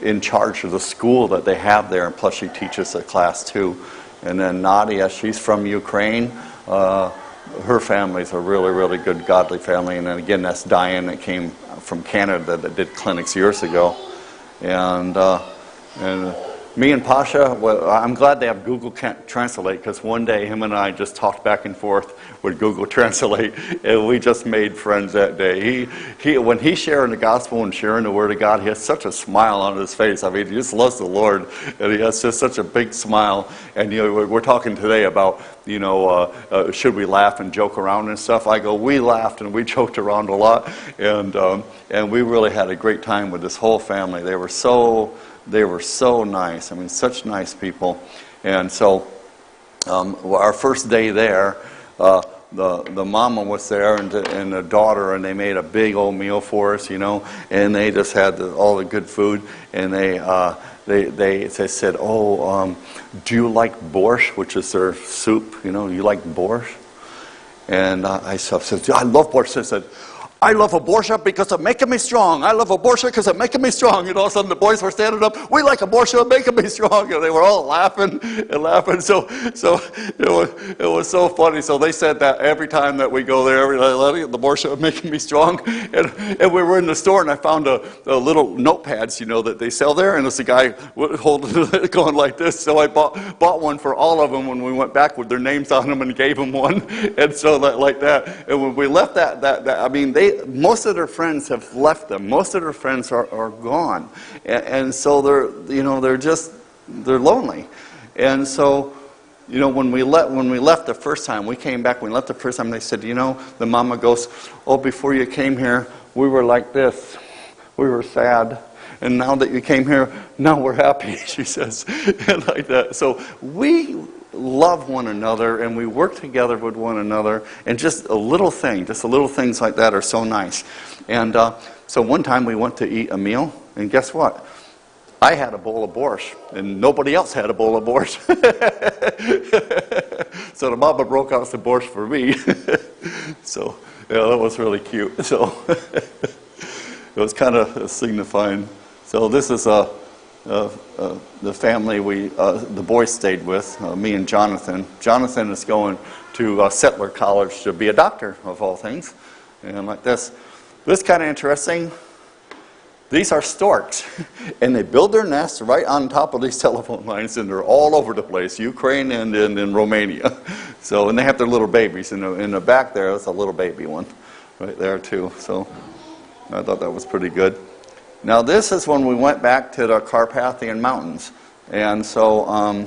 S1: in charge of the school that they have there, and plus she teaches a class too. And then Nadia, she's from Ukraine. Her family's a really, really good, godly family. And then again, that's Diane that came from Canada that did clinics years ago, and me and Pasha, well, I'm glad they have Google Translate, because one day him and I just talked back and forth with Google Translate, and we just made friends that day. When he's sharing the gospel and sharing the Word of God, he has such a smile on his face. I mean, he just loves the Lord, and he has just such a big smile. And we're talking today about should we laugh and joke around and stuff. I go, we laughed and we joked around a lot, and we really had a great time with this whole family. They were so nice. I mean, such nice people. And so our first day there, the mama was there and the daughter, and they made a big old meal for us, and they just had all the good food. And they said, "Oh, do you like borscht?" which is their soup. You like borscht? And I said, "I love borscht." I said, "I love abortion because it's making me strong. I love abortion because it's making me strong." All of a sudden the boys were standing up, "We like abortion, it's making me strong." And they were all laughing and laughing. So it was so funny. So they said that every time that we go there, the abortion is making me strong. And we were in the store, and I found a little notepads, that they sell there. And there's a guy holding it going like this. So I bought one for all of them when we went back with their names on them and gave them one. And so like that. And when we left most of their friends have left them. Most of their friends are gone, and so they're lonely. And so, when we left the first time, we came back. When we left the first time, they said, the mama goes, "Oh, before you came here, we were like this. We were sad. And now that you came here, now we're happy," she says, and like that. So we love one another, and we work together with one another, and just little things like that are so nice. And so one time we went to eat a meal, and guess what? I had a bowl of borscht, and nobody else had a bowl of borscht. So the mama broke out some borscht for me. So that was really cute. So it was kind of signifying. So this is the family the boys stayed with, me and Jonathan. Jonathan is going to Settler College to be a doctor, of all things. And like this kind of interesting. These are storks, and they build their nests right on top of these telephone lines, and they're all over the place, Ukraine and in Romania. So, and they have their little babies in the back there. That's a little baby one right there too. So I thought that was pretty good. Now this is when we went back to the Carpathian Mountains, and so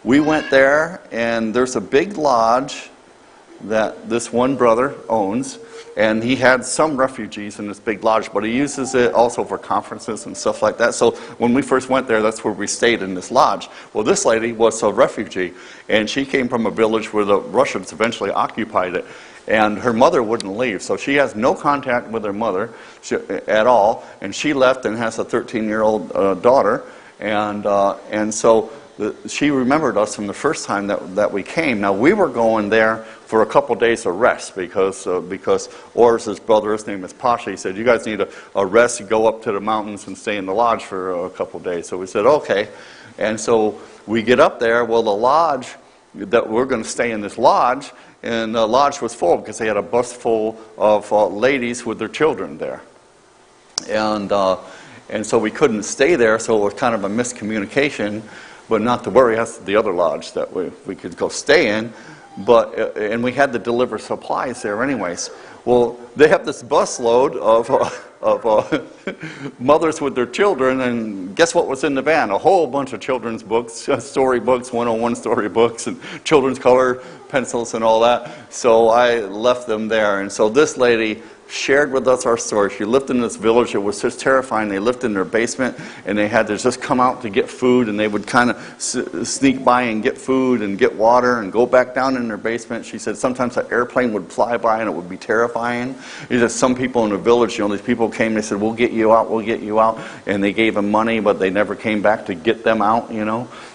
S1: we went there, and there's a big lodge that this one brother owns, and he had some refugees in this big lodge, but he uses it also for conferences and stuff like that. So when we first went there, that's where we stayed, in this lodge. Well, this lady was a refugee, and she came from a village where the Russians eventually occupied it, and her mother wouldn't leave. So she has no contact with her mother at all, and she left and has a 13-year-old daughter, and so she remembered us from the first time that we came. Now, we were going there for a couple days of rest because Or's brother, his name is Pasha, he said, you guys need a rest, you go up to the mountains and stay in the lodge for a couple days. So we said, okay. And so we get up there. Well, the lodge, that we're going to stay in this lodge, and the lodge was full because they had a bus full of ladies with their children there. And so we couldn't stay there, so it was kind of a miscommunication. But not to worry, that's the other lodge that we could go stay in. And we had to deliver supplies there anyways. Well, they have this busload of mothers with their children, and guess what was in the van? A whole bunch of children's books, storybooks, 101 storybooks, and children's color pencils and all that. So I left them there. And so this lady shared with us our story. She lived in this village. It was just terrifying. They lived in their basement, and they had to just come out to get food, and they would kind of sneak by and get food and get water and go back down in their basement. She said sometimes an airplane would fly by, and it would be terrifying. She said some people in the village, these people came, they said, we'll get you out, and they gave them money, but they never came back to get them out,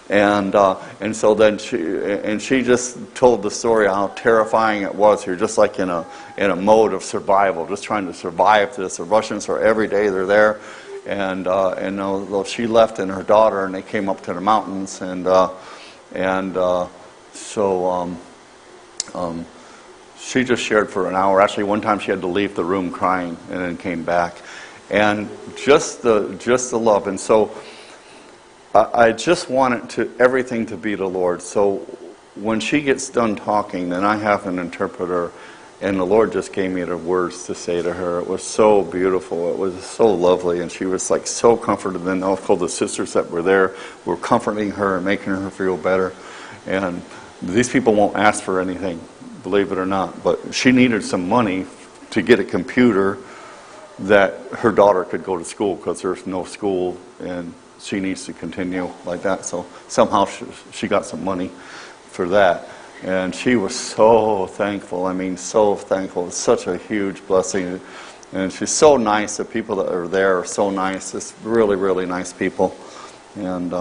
S1: And so then she just told the story how terrifying it was here, just like in a mode of survival, just trying to survive this. The Russians are every day, they're there, and she left and her daughter, and they came up to the mountains, so she just shared for an hour. Actually, one time she had to leave the room crying and then came back, and just the love. And so I just want everything to be the Lord. So when she gets done talking, then I have an interpreter, and the Lord just gave me the words to say to her. It was so beautiful. It was so lovely, and she was like so comforted. Then also the sisters that were there were comforting her and making her feel better. And these people won't ask for anything, believe it or not, but she needed some money to get a computer that her daughter could go to school, because there's no school, and she needs to continue like that. So somehow she got some money for that. And she was so thankful. I mean, so thankful. It's such a huge blessing. And she's so nice. The people that are there are so nice. It's really, really nice people. And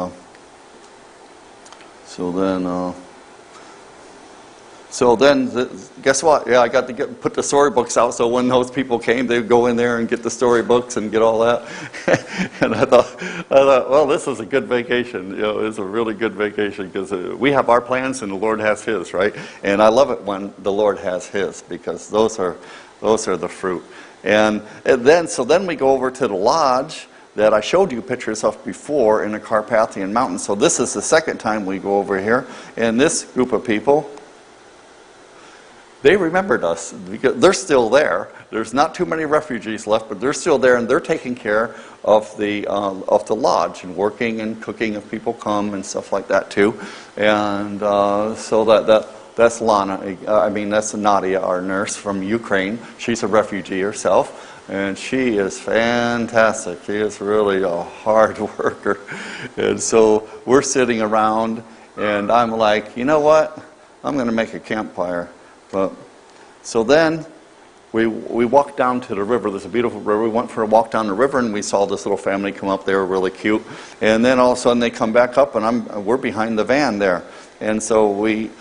S1: so then, guess what? Yeah, I got to put the storybooks out, so when those people came, they would go in there and get the storybooks and get all that. And I thought, well, this is a good vacation. It's a really good vacation, because we have our plans and the Lord has His, right? And I love it when the Lord has His, because those are the fruit. And then we go over to the lodge that I showed you pictures of before in the Carpathian Mountains. So this is the second time we go over here, and this group of people, they remembered us because they're still there. There's not too many refugees left, but they're still there, and they're taking care of the lodge and working and cooking if people come and stuff like that too. And so that's Lana. That's Nadia, our nurse from Ukraine. She's a refugee herself, and she is fantastic. She is really a hard worker. And so we're sitting around, and I'm like, you know what? I'm going to make a campfire. So then we walked down to the river. There's a beautiful river. We went for a walk down the river, and we saw this little family come up. They were really cute. And then all of a sudden they come back up, and we're behind the van there. And so we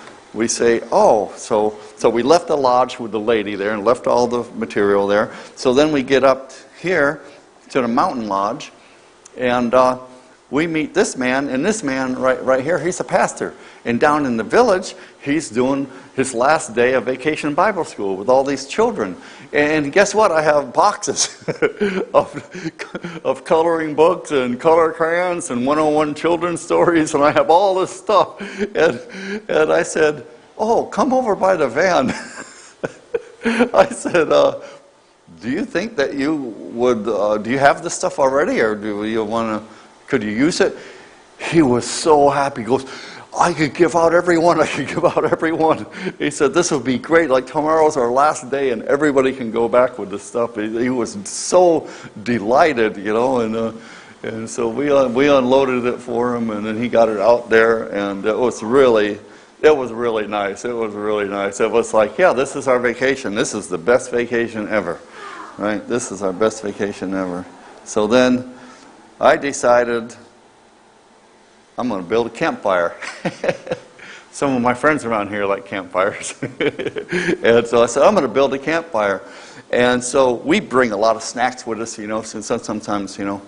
S1: say, so we left the lodge with the lady there and left all the material there. So then we get up here to the mountain lodge, and we meet this man, and this man right here, he's a pastor. And down in the village, he's doing his last day of vacation Bible school with all these children. And guess what? I have boxes of coloring books and color crayons and 101 children's stories, and I have all this stuff. And I said, come over by the van. I said, do you think that you would, do you have this stuff already, or do you want to, could you use it? He was so happy. He goes, I could give out every one. I could give out every one. He said, this would be great. Like tomorrow's our last day and everybody can go back with this stuff. He was so delighted, you know, and so we unloaded it for him, and then he got it out there, and it was really nice. It was really nice. It was like, yeah, this is our vacation. This is the best vacation ever, right? This is our best vacation ever. So then I decided I'm going to build a campfire. Some of my friends around here like campfires. And so I said, I'm going to build a campfire. And so we bring a lot of snacks with us, you know, since sometimes, you know,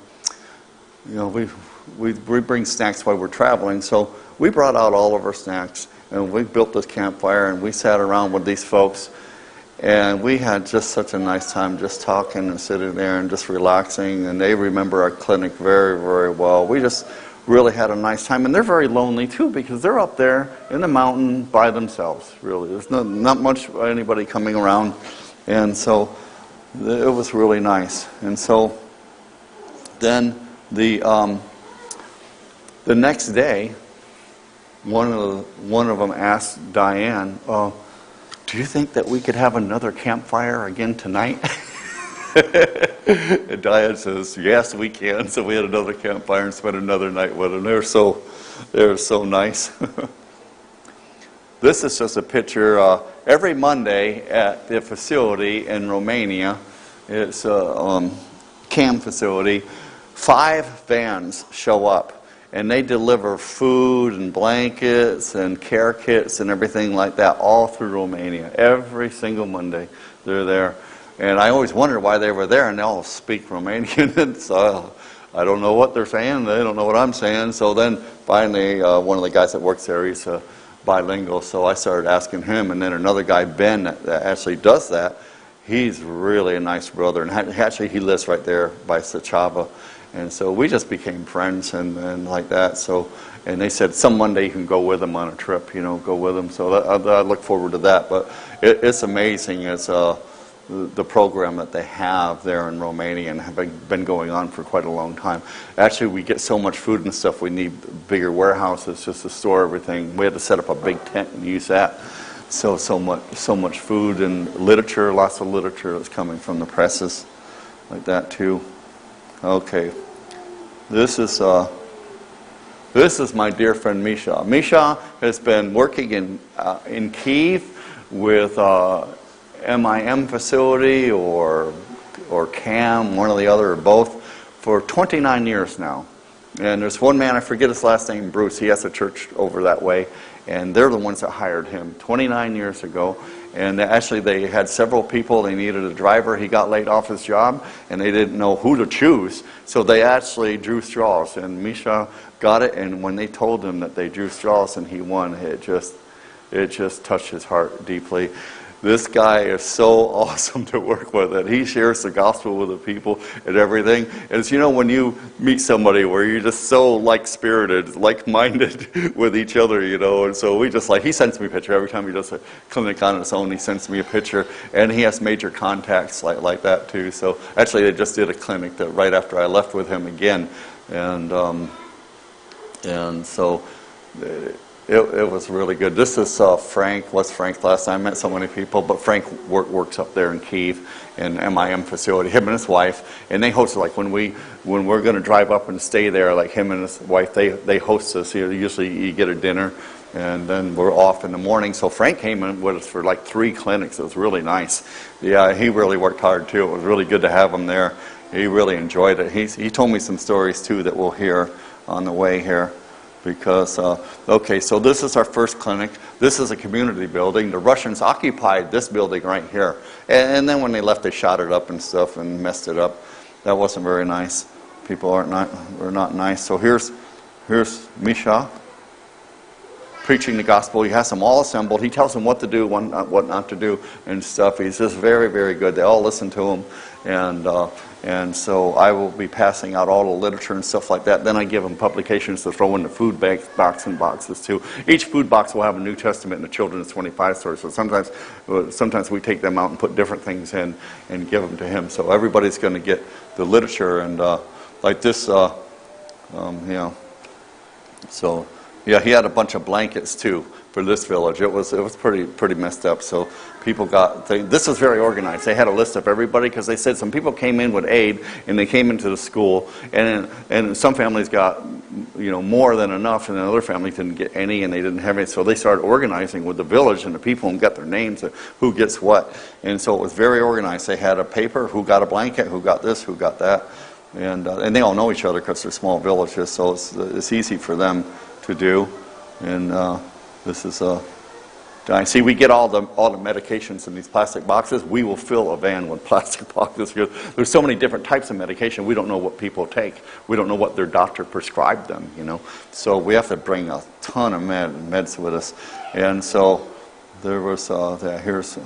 S1: we bring snacks while we're traveling. So we brought out all of our snacks, and we built this campfire, and we sat around with these folks, and we had just such a nice time just talking and sitting there and just relaxing, and they remember our clinic very, very well. We just really had a nice time, and they're very lonely too, because they're up there in the mountain by themselves, really. There's not much anybody coming around, and so it was really nice. And so then the next day, one of them asked Diane, do you think that we could have another campfire again tonight? And Diane says, yes, we can. So we had another campfire and spent another night with them. They were so nice. This is just a picture. Every Monday at the facility in Romania, it's a CAM facility, 5 vans show up, and they deliver food and blankets and care kits and everything like that all through Romania. Every single Monday they're there. And I always wondered why they were there, and they all speak Romanian. So I don't know what they're saying. They don't know what I'm saying. So then finally one of the guys that works there, he's bilingual, so I started asking him. And then another guy, Ben, that actually does that. He's really a nice brother. And actually he lives right there by Suceava. And so we just became friends and like that. So, and they said some Monday you can go with them on a trip, you know, go with them. So I look forward to that. But it's amazing. It's the program that they have there in Romania and have been going on for quite a long time. Actually, we get so much food and stuff, we need bigger warehouses just to store everything. We had to set up a big tent and use that. So much food and literature, lots of literature that's coming from the presses, like that too. Okay, this is my dear friend Misha. Misha has been working in Kyiv with MIM facility or CAM, one or the other or both, for 29 years now. And there's one man, I forget his last name, Bruce. He has a church over that way, and they're the ones that hired him 29 years ago. And actually they had several people. They needed a driver. He got laid off his job, and they didn't know who to choose. So they actually drew straws, and Misha got it. And when they told him that they drew straws and he won, it just touched his heart deeply. This guy is so awesome to work with, and he shares the gospel with the people and everything. And it's, you know, when you meet somebody where you're just so like-spirited, like-minded with each other, you know. And so we just he sends me a picture every time he does a clinic on his own. He sends me a picture, and he has major contacts like that too. So actually, they just did a clinic that right after I left with him again, and so. It was really good. This is Frank. What's Frank's last time? I met so many people, but Frank works up there in Kyiv in MIM facility. Him and his wife, and they host when we're going to drive up and stay there. Like him and his wife, they host us. Usually you get a dinner, and then we're off in the morning. So Frank came in with us for 3 clinics. It was really nice. Yeah, he really worked hard too. It was really good to have him there. He really enjoyed it. He told me some stories too that we'll hear on the way here. Because, okay, so this is our first clinic. This is a community building. The Russians occupied this building right here. And then when they left, they shot it up and stuff and messed it up. That wasn't very nice. People were not nice. So here's Misha preaching the gospel. He has them all assembled. He tells them what to do, what not to do, and stuff. He's just very, very good. They all listen to him. And so I will be passing out all the literature and stuff like that. Then I give them publications to throw in the food boxes too. Each food box will have a New Testament and a Children's 25 story. So sometimes we take them out and put different things in and give them to him. So everybody's going to get the literature and like this, you know. So Yeah, he had a bunch of blankets too for this village. It was pretty messed up. So people this was very organized. They had a list of everybody because they said some people came in with aid and they came into the school, and some families got more than enough, and then other families didn't get any, and they didn't have any. So they started organizing with the village and the people and got their names of who gets what, and so it was very organized. They had a paper, who got a blanket, who got this, who got that, and they all know each other because they're small villages, so it's easy for them to do. And this is see, we get all the medications in these plastic boxes. We will fill a van with plastic boxes because there's so many different types of medication. We don't know what people take. We don't know what their doctor prescribed them. So we have to bring a ton of meds with us. And so there was here's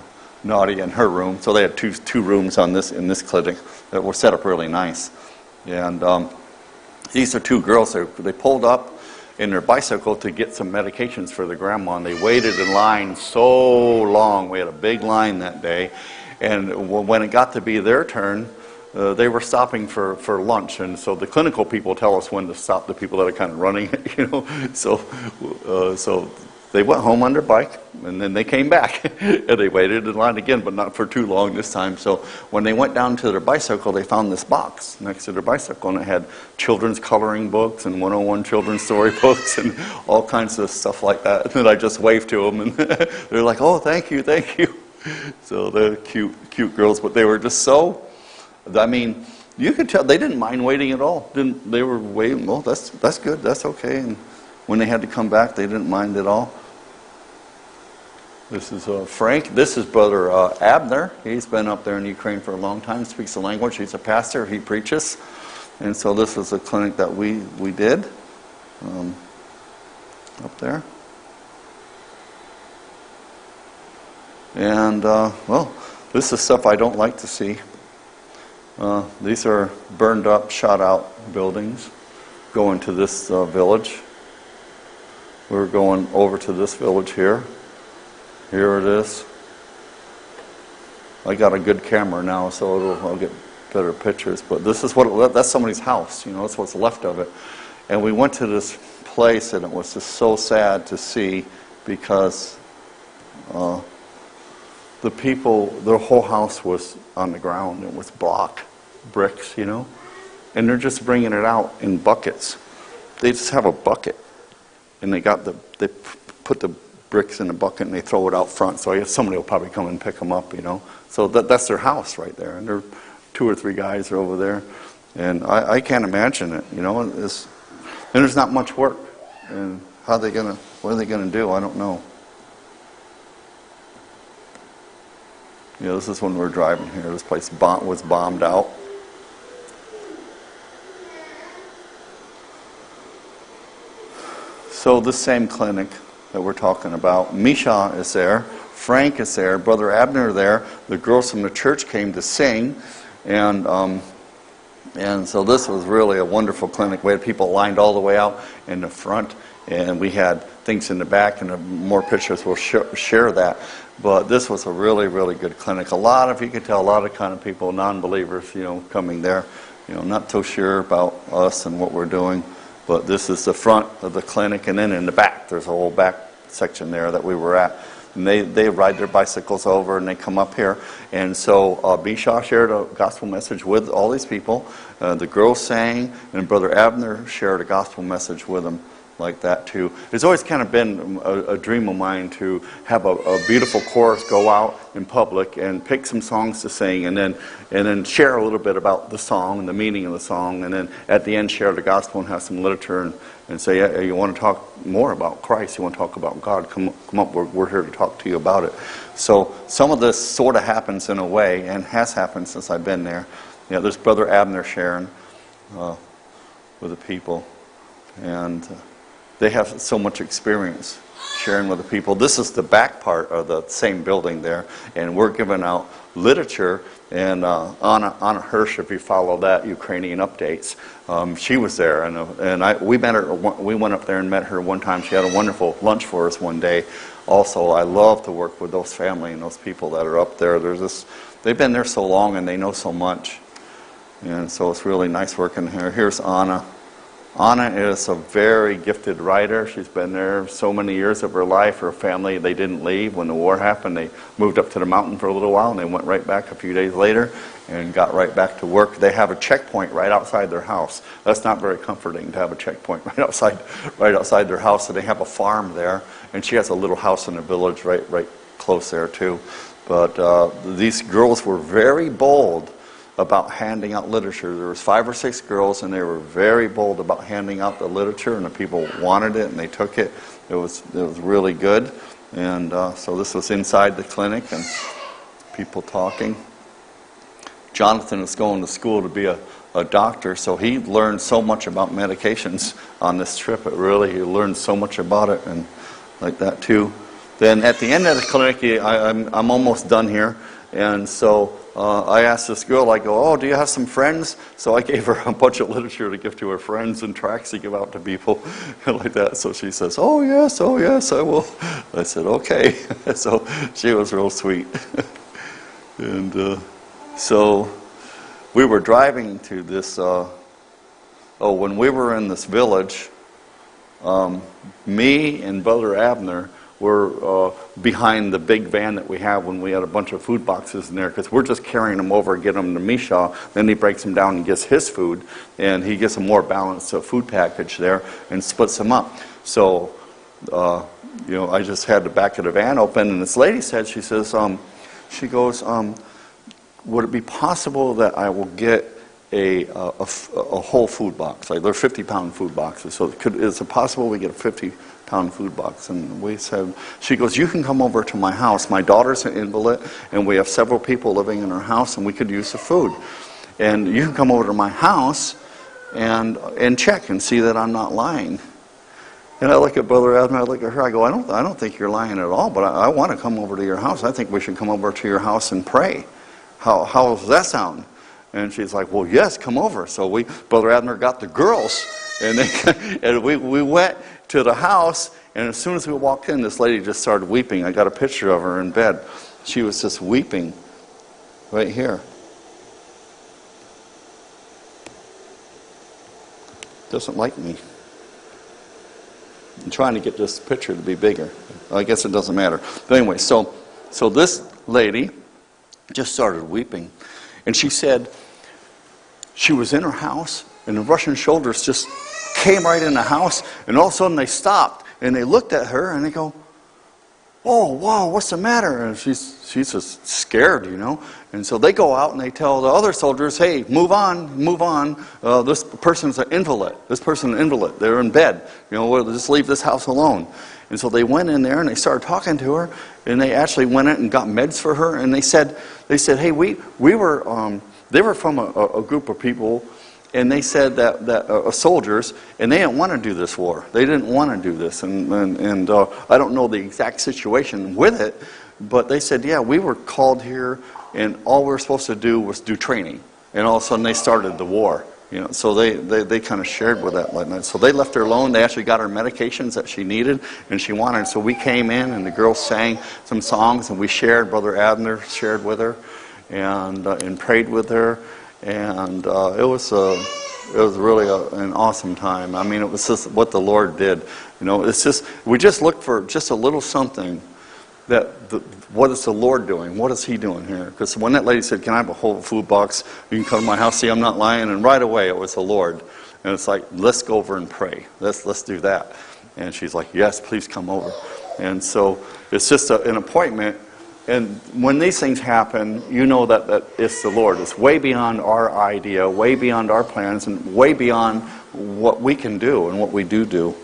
S1: Nadia in her room. So they had two rooms in this clinic that were set up really nice. And these are two girls. They pulled up in their bicycle to get some medications for their grandma, and they waited in line so long. We had a big line that day, and when it got to be their turn, they were stopping for lunch, and so the clinical people tell us when to stop the people that are kind of running it, so they went home on their bike, and then they came back, and they waited in line again, but not for too long this time. So when they went down to their bicycle, they found this box next to their bicycle, and it had children's coloring books and 101 children's story books and all kinds of stuff like that. And then I just waved to them, and they're like, "Oh, thank you, thank you." So they're cute girls, but they were just so, you could tell they didn't mind waiting at all. They were waiting, well, that's good, that's okay. And when they had to come back, they didn't mind at all. This is Frank. This is Brother Abner. He's been up there in Ukraine for a long time, speaks the language. He's a pastor. He preaches. And so this was a clinic that we did up there. And, well, this is stuff I don't like to see. These are burned up, shot out buildings going to this village. We're going over to this village here. Here it is. I got a good camera now, so I'll get better pictures. But this is that's somebody's house. That's what's left of it. And we went to this place, and it was just so sad to see because the people, their whole house was on the ground. It was block bricks, and they're just bringing it out in buckets. They just have a bucket, and they put the bricks in a bucket and they throw it out front. So I guess somebody will probably come and pick them up, So that's their house right there, and there 2 or 3 guys are over there, and I can't imagine it, and there's not much work, and what are they gonna do? I don't know. This is when we're driving here. This place was bombed out. So this same clinic that we're talking about, Misha is there, Frank is there, Brother Abner there. The girls from the church came to sing, and so this was really a wonderful clinic. We had people lined all the way out in the front, and we had things in the back, and more pictures will share that. But this was a really, really good clinic. You could tell, a lot of kind of people, non-believers, coming there, not so sure about us and what we're doing. But this is the front of the clinic, and then in the back, there's a whole back section there that we were at. And they ride their bicycles over, and they come up here. And so Bisha shared a gospel message with all these people. The girls sang, and Brother Abner shared a gospel message with them like that too. It's always kind of been a dream of mine to have a beautiful chorus go out in public and pick some songs to sing, and then share a little bit about the song and the meaning of the song, and then at the end share the gospel and have some literature and say, hey, you want to talk more about Christ, you want to talk about God, come up, we're here to talk to you about it. So some of this sort of happens in a way, and has happened since I've been there. There's Brother Abner sharing with the people, and they have so much experience sharing with the people. This is the back part of the same building there, and we're giving out literature. And Anna Hirsch, if you follow that, Ukrainian Updates, she was there, and we met her. We went up there and met her one time. She had a wonderful lunch for us one day. Also, I love to work with those family and those people that are up there. They've been there so long and they know so much, and so it's really nice working here. Here's Anna Anna is a very gifted writer. She's been there so many years of her life. Her family, they didn't leave. When the war happened, they moved up to the mountain for a little while, and they went right back a few days later and got right back to work. They have a checkpoint right outside their house. That's not very comforting to have a checkpoint right outside their house. And they have a farm there, and she has a little house in the village right close there too. But these girls were very bold about handing out literature. There was 5 or 6 girls, and they were very bold about handing out the literature, and the people wanted it, and they took it. It was really good. And so this was inside the clinic, and people talking. Jonathan is going to school to be a doctor, so he learned so much about medications on this trip. He learned so much about it, and like that too. Then at the end of the clinic, I'm almost done here, and so I asked this girl, I go, oh, do you have some friends? So I gave her a bunch of literature to give to her friends and tracts to give out to people like that. So she says, oh yes, I will. I said, okay. So she was real sweet. And so we were driving to this, when we were in this village, me and Brother Abner were behind the big van that we have when we had a bunch of food boxes in there, because we're just carrying them over, get them to Misha, then he breaks them down and gets his food, and he gets a more balanced food package there and splits them up. So, I just had the back of the van open, and this lady said, she says, she goes, would it be possible that I will get a whole food box? Like, they're 50-pound food boxes, so is it possible we get a 50-pound food box? And we said, she goes, you can come over to my house. My daughter's an invalid, and we have several people living in our house, and we could use the food. And you can come over to my house and check and see that I'm not lying. And I look at Brother Abner, I look at her, I go, I don't think you're lying at all, but I want to come over to your house. I think we should come over to your house and pray. How does that sound? And she's like, well, yes, come over. So Brother Abner got the girls, and we went to the house, and as soon as we walked in, this lady just started weeping. I got a picture of her in bed. She was just weeping right here. Doesn't like me. I'm trying to get this picture to be bigger. I guess it doesn't matter. But anyway, so this lady just started weeping. And she said she was in her house, and the Russian soldiers just came right in the house, and all of a sudden they stopped, and they looked at her, and they go, oh, wow, what's the matter? And she's just scared, And so they go out, and they tell the other soldiers, hey, move on. This person's an invalid. They're in bed. We'll just leave this house alone. And so they went in there, and they started talking to her, and they actually went in and got meds for her, and they said, hey, they were from a group of people, and they said that soldiers, and they didn't want to do this war. They didn't want to do this, and I don't know the exact situation with it, but they said, yeah, we were called here, and all we were supposed to do was do training, and all of a sudden they started the war. So they kind of shared with that like that. So they left her alone. They actually got her medications that she needed and she wanted. So we came in, and the girls sang some songs, and we shared. Brother Abner shared with her, and prayed with her, and it was really an awesome time. I mean, it was just what the Lord did. It's just we just looked for just a little something. What is the Lord doing? What is He doing here? Because when that lady said, can I have a whole food box? You can come to my house, see I'm not lying. And right away it was the Lord. And it's like, let's go over and pray. Let's do that. And she's like, yes, please come over. And so it's just an appointment. And when these things happen, that it's the Lord. It's way beyond our idea, way beyond our plans, and way beyond what we can do and what we do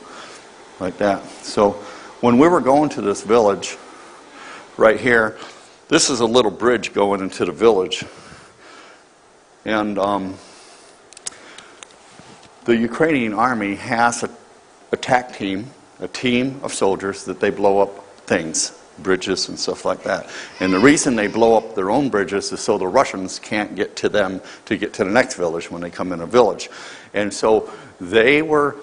S1: like that. So when we were going to this village, right here, this is a little bridge going into the village. And the Ukrainian army has a attack team, a team of soldiers that they blow up things, bridges and stuff like that. And the reason they blow up their own bridges is so the Russians can't get to them to get to the next village when they come in a village. And so they were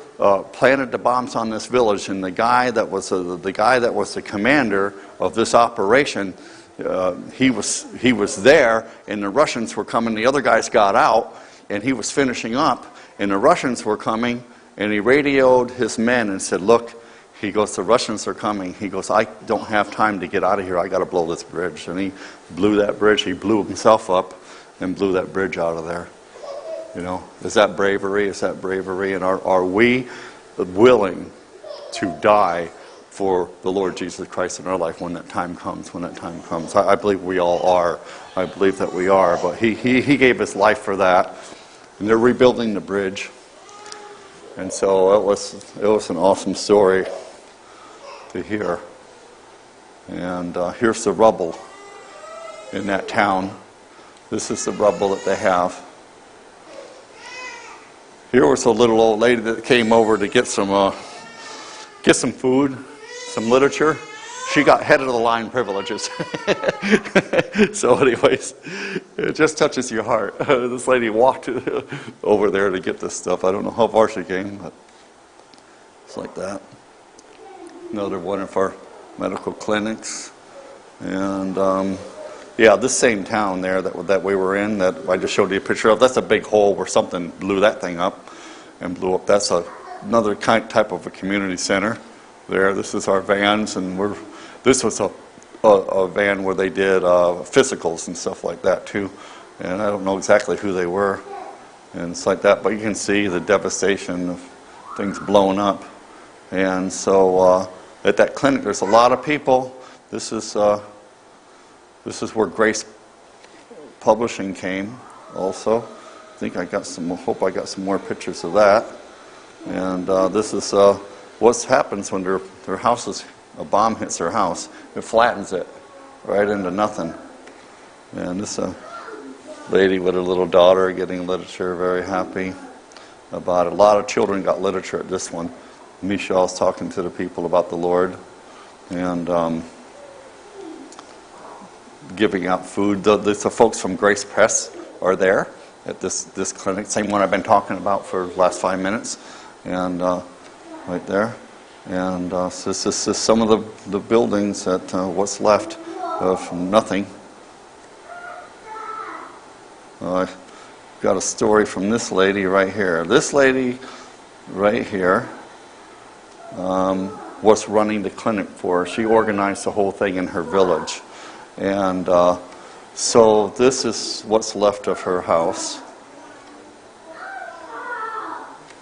S1: planted the bombs on this village, and the guy that was the commander of this operation, he was there, and the Russians were coming. The other guys got out, and he was finishing up, and the Russians were coming, And he radioed his men and said, look, he goes, the Russians are coming. He goes, I don't have time to get out of here. I got to blow this bridge. And he blew that bridge. He blew himself up and blew that bridge out of there. You know, is that bravery? Is that bravery? And are we willing to die for the Lord Jesus Christ in our life when that time comes? When that time comes, I believe we all are. I believe that we are. But he gave his life for that, and they're rebuilding the bridge. And so it was an awesome story to hear. And here's the rubble in that town. This is the rubble that they have. Here was a little old lady that came over to get some food, some literature. She got head of the line privileges. So anyways, it just touches your heart. This lady walked over there to get this stuff. I don't know how far she came, but it's like that. Another one of our medical clinics. And yeah, this same town there that we were in, that I just showed you a picture of, that's a big hole where something blew that thing up and blew up. That's another type of a community center there. This is our vans, and this was a van where they did physicals and stuff like that too. And I don't know exactly who they were and it's like that, but you can see the devastation of things blown up. And so at that clinic, there's a lot of people. This is where Grace Publishing came also. I think I got hope I got some more pictures of that. And this is what happens when their houses, a bomb hits their house. It flattens it right into nothing. And this lady with her little daughter getting literature, very happy about it. A lot of children got literature at this one. Michelle's talking to the people about the Lord and giving out food. The folks from Grace Press are there at this clinic, same one I've been talking about for the last 5 minutes, and right there. And so this is some of the buildings that what's left of nothing. I've got a story from this lady right here. This lady right here was running the clinic for her. She organized the whole thing in her village. And so this is what's left of her house.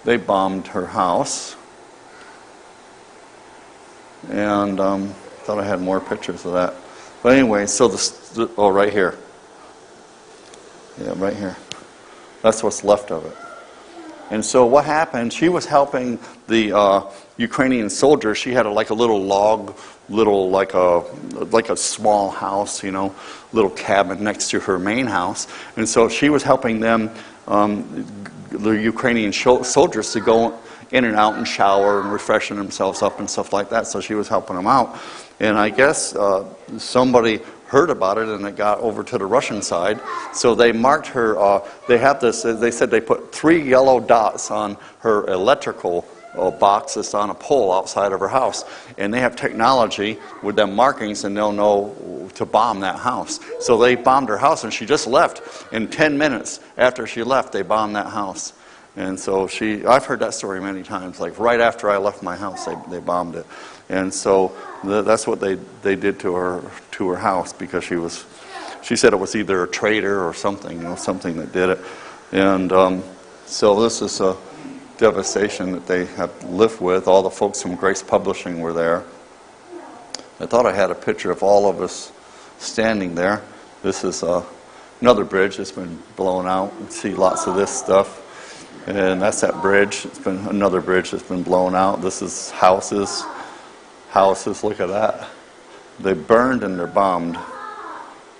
S1: They bombed her house. And thought I had more pictures of that. But anyway, so right here. Yeah, right here. That's what's left of it. And so what happened, she was helping the Ukrainian soldiers. She had like a little log, like a small house, little cabin next to her main house. And so she was helping them, the Ukrainian soldiers, to go in and out and shower and refreshing themselves up and stuff like that. So she was helping them out. And I guess somebody heard about it and it got over to the Russian side. So they marked her, they said they put 3 yellow dots on her electrical box that's on a pole outside of her house. And they have technology with them markings and they'll know to bomb that house. So they bombed her house and she just left. In 10 minutes after she left, they bombed that house. And so I've heard that story many times, like right after I left my house, they bombed it. And so that's what they did to her house, because she said it was either a traitor or something, something that did it. And so this is a devastation that they have lived with. All the folks from Grace Publishing were there. I thought I had a picture of all of us standing there. This is another bridge that's been blown out. You see lots of this stuff. And that's that bridge. It's been another bridge that's been blown out. This is houses. Look at that. They burned and they're bombed.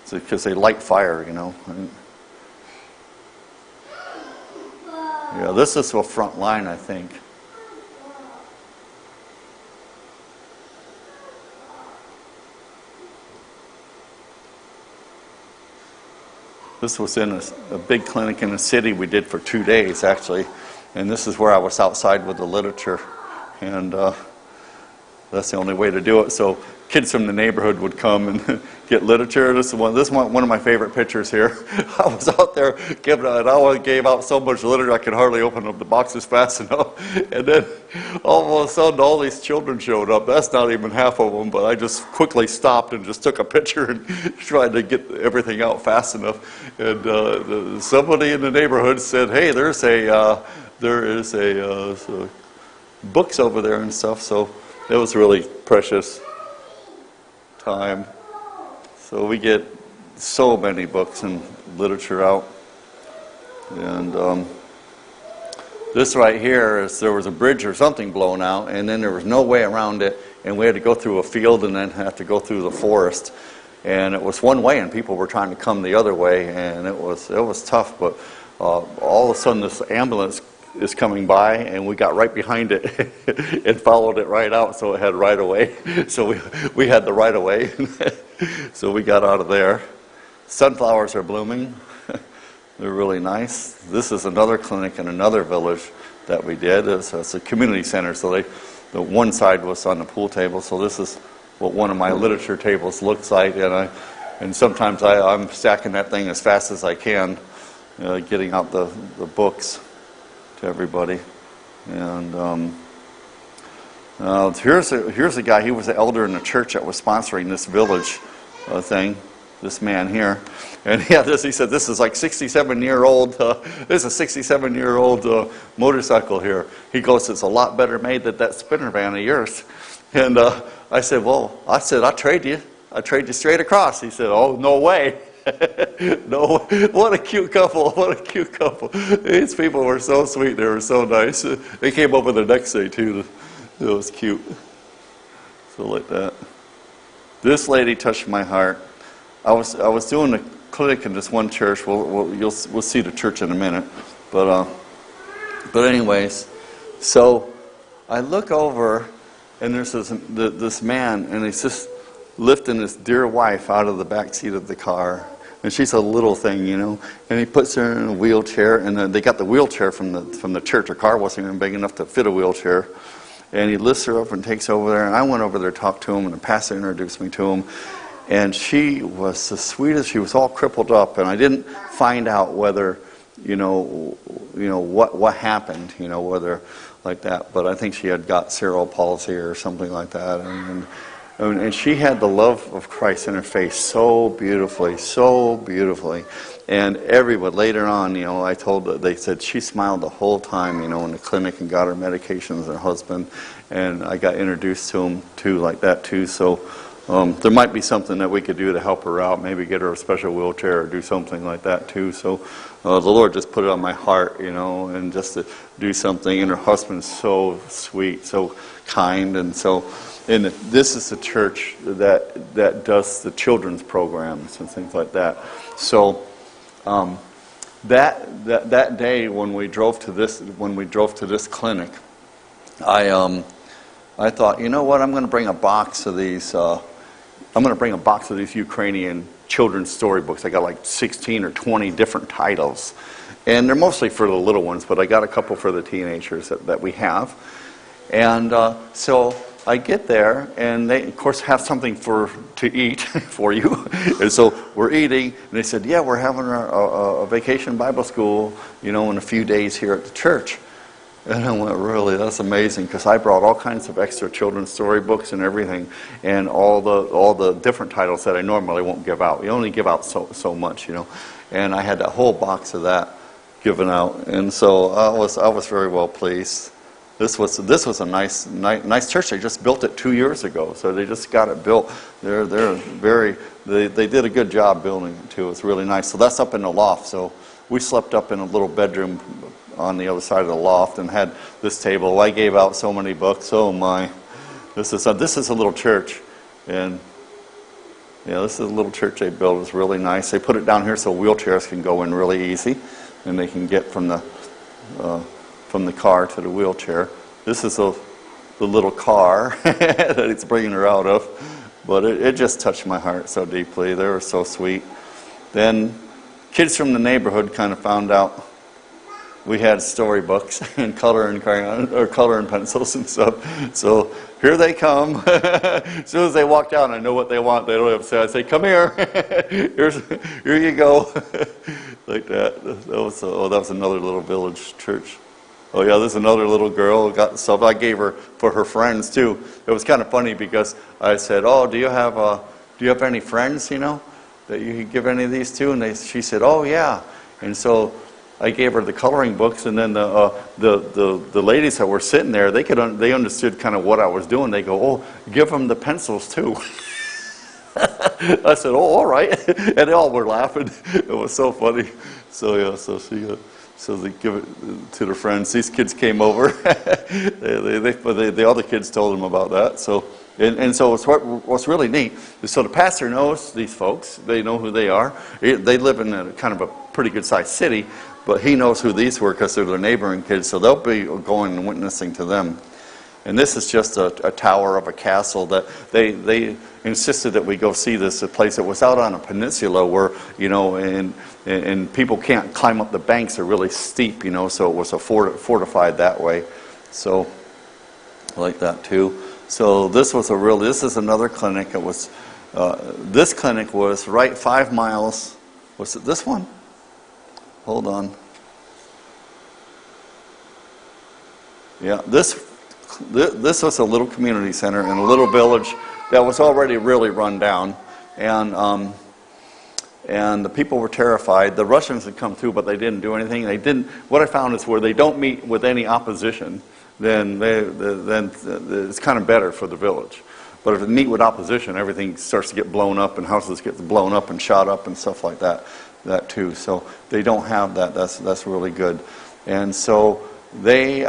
S1: It's because they light fire, Yeah, this is a front line, I think. This was in a big clinic in the city we did for 2 days, actually. And this is where I was outside with the literature. And That's the only way to do it. So kids from the neighborhood would come and get literature. This is one of my favorite pictures here. I was out there giving out, and I gave out so much literature I could hardly open up the boxes fast enough. And then all of a sudden, all these children showed up. That's not even half of them, but I just quickly stopped and just took a picture and tried to get everything out fast enough. And somebody in the neighborhood said, "Hey, there is books over there and stuff." So it was really precious time. So we get so many books and literature out. And this right here is, there was a bridge or something blown out, and then there was no way around it, and we had to go through a field and then have to go through the forest. And it was one way, and people were trying to come the other way, and it was tough. But all of a sudden, this ambulance is coming by, and we got right behind it and followed it right out, so it had right of way. So we had the right of way. So we got out of there. Sunflowers are blooming. They're really nice. This is another clinic in another village that we did. It's a community center, so the one side was on the pool table. So this is what one of my literature tables looks like, and sometimes I'm stacking that thing as fast as I can, getting out the books to everybody. And here's a guy. He was an elder in the church that was sponsoring this village thing. This man here, and he had this. He said, "This is like 67-year-old. This is a 67-year-old motorcycle here." He goes, "It's a lot better made than that spinner van of yours." And I said, "Well," I said, "I'll trade you. I'll trade you straight across." He said, "Oh, no way." No, what a cute couple. What a cute couple. These people were so sweet. They were so nice. They came over the next day too. It was cute. So like that. This lady touched my heart. I was doing a clinic in this one church. We'll see the church in a minute. But anyways, so I look over, and there's this man, and he's just lifting his dear wife out of the back seat of the car. And she's a little thing, you know. And he puts her in a wheelchair, and they got the wheelchair from the church. Her car wasn't even big enough to fit a wheelchair. And he lifts her up and takes her over there. And I went over there, talked to him, and the pastor introduced me to him. And she was the sweetest. She was all crippled up, and I didn't find out whether, what happened, whether like that. But I think she had got cerebral palsy or something like that. And she had the love of Christ in her face so beautifully, so beautifully. And everyone, later on, they said she smiled the whole time, in the clinic, and got her medications, her husband. And I got introduced to him, too, like that, too. So there might be something that we could do to help her out, maybe get her a special wheelchair or do something like that, too. So the Lord just put it on my heart, and just to do something. And her husband's so sweet, so kind, and so... And this is the church that does the children's programs and things like that. So that day when we drove to this clinic, I thought, you know what? I'm going to bring a box of these. I'm going to bring a box of these Ukrainian children's storybooks. I got like 16 or 20 different titles, and they're mostly for the little ones. But I got a couple for the teenagers that we have, and so. I get there, and they, of course, have something to eat for you. And so we're eating, and they said, "Yeah, we're having a vacation Bible school, in a few days here at the church." And I went, "Really? That's amazing," because I brought all kinds of extra children's storybooks and everything, and all the different titles that I normally won't give out. You only give out so much, And I had that whole box of that given out, and so I was very well pleased. This was a nice church. They just built it 2 years ago, so they just got it built. They did a good job building it too. It's really nice. So that's up in the loft. So we slept up in a little bedroom on the other side of the loft and had this table. I gave out so many books. Oh my! This is a little church, and this is a little church they built. It's really nice. They put it down here so wheelchairs can go in really easy, and they can get from the car to the wheelchair. This is the little car that it's bringing her out of. But it just touched my heart so deeply. They were so sweet. Then kids from the neighborhood kind of found out we had storybooks and color and crayon or color and pencils and stuff. So here they come. As soon as they walk down, I know what they want. They don't have to say. I say, "Come here. Here you go." Like that. That was another little village church. Oh yeah, there's another little girl who got stuff. I gave her for her friends too. It was kind of funny because I said, "Oh, do you have any friends? You know, that you could give any of these to?" And she said, "Oh yeah." And so I gave her the coloring books, and then the ladies that were sitting there, they understood kind of what I was doing. They go, "Oh, give them the pencils too." I said, "Oh, all right," and they all were laughing. It was so funny. So yeah, so they give it to their friends. These kids came over. The other kids told them about that. So so what's really neat is, so the pastor knows these folks. They know who they are. They live in a kind of a pretty good sized city, but he knows who these were because they're their neighboring kids. So they'll be going and witnessing to them. And this is just a tower of a castle that they insisted that we go see this, a place that was out on a peninsula where, you know, and people can't climb up the banks. They're really steep, you know, so it was fortified that way. So I like that too. So this is another clinic. It was, this clinic was right 5 miles. Was it this one? Hold on. Yeah, this was a little community center in a little village that was already really run down, and the people were terrified. The Russians had come through, but they didn't do anything. What I found is where they don't meet with any opposition, then it's kind of better for the village. But if they meet with opposition, everything starts to get blown up, and houses get blown up and shot up and stuff like that too. So they don't have that. That's really good. And so they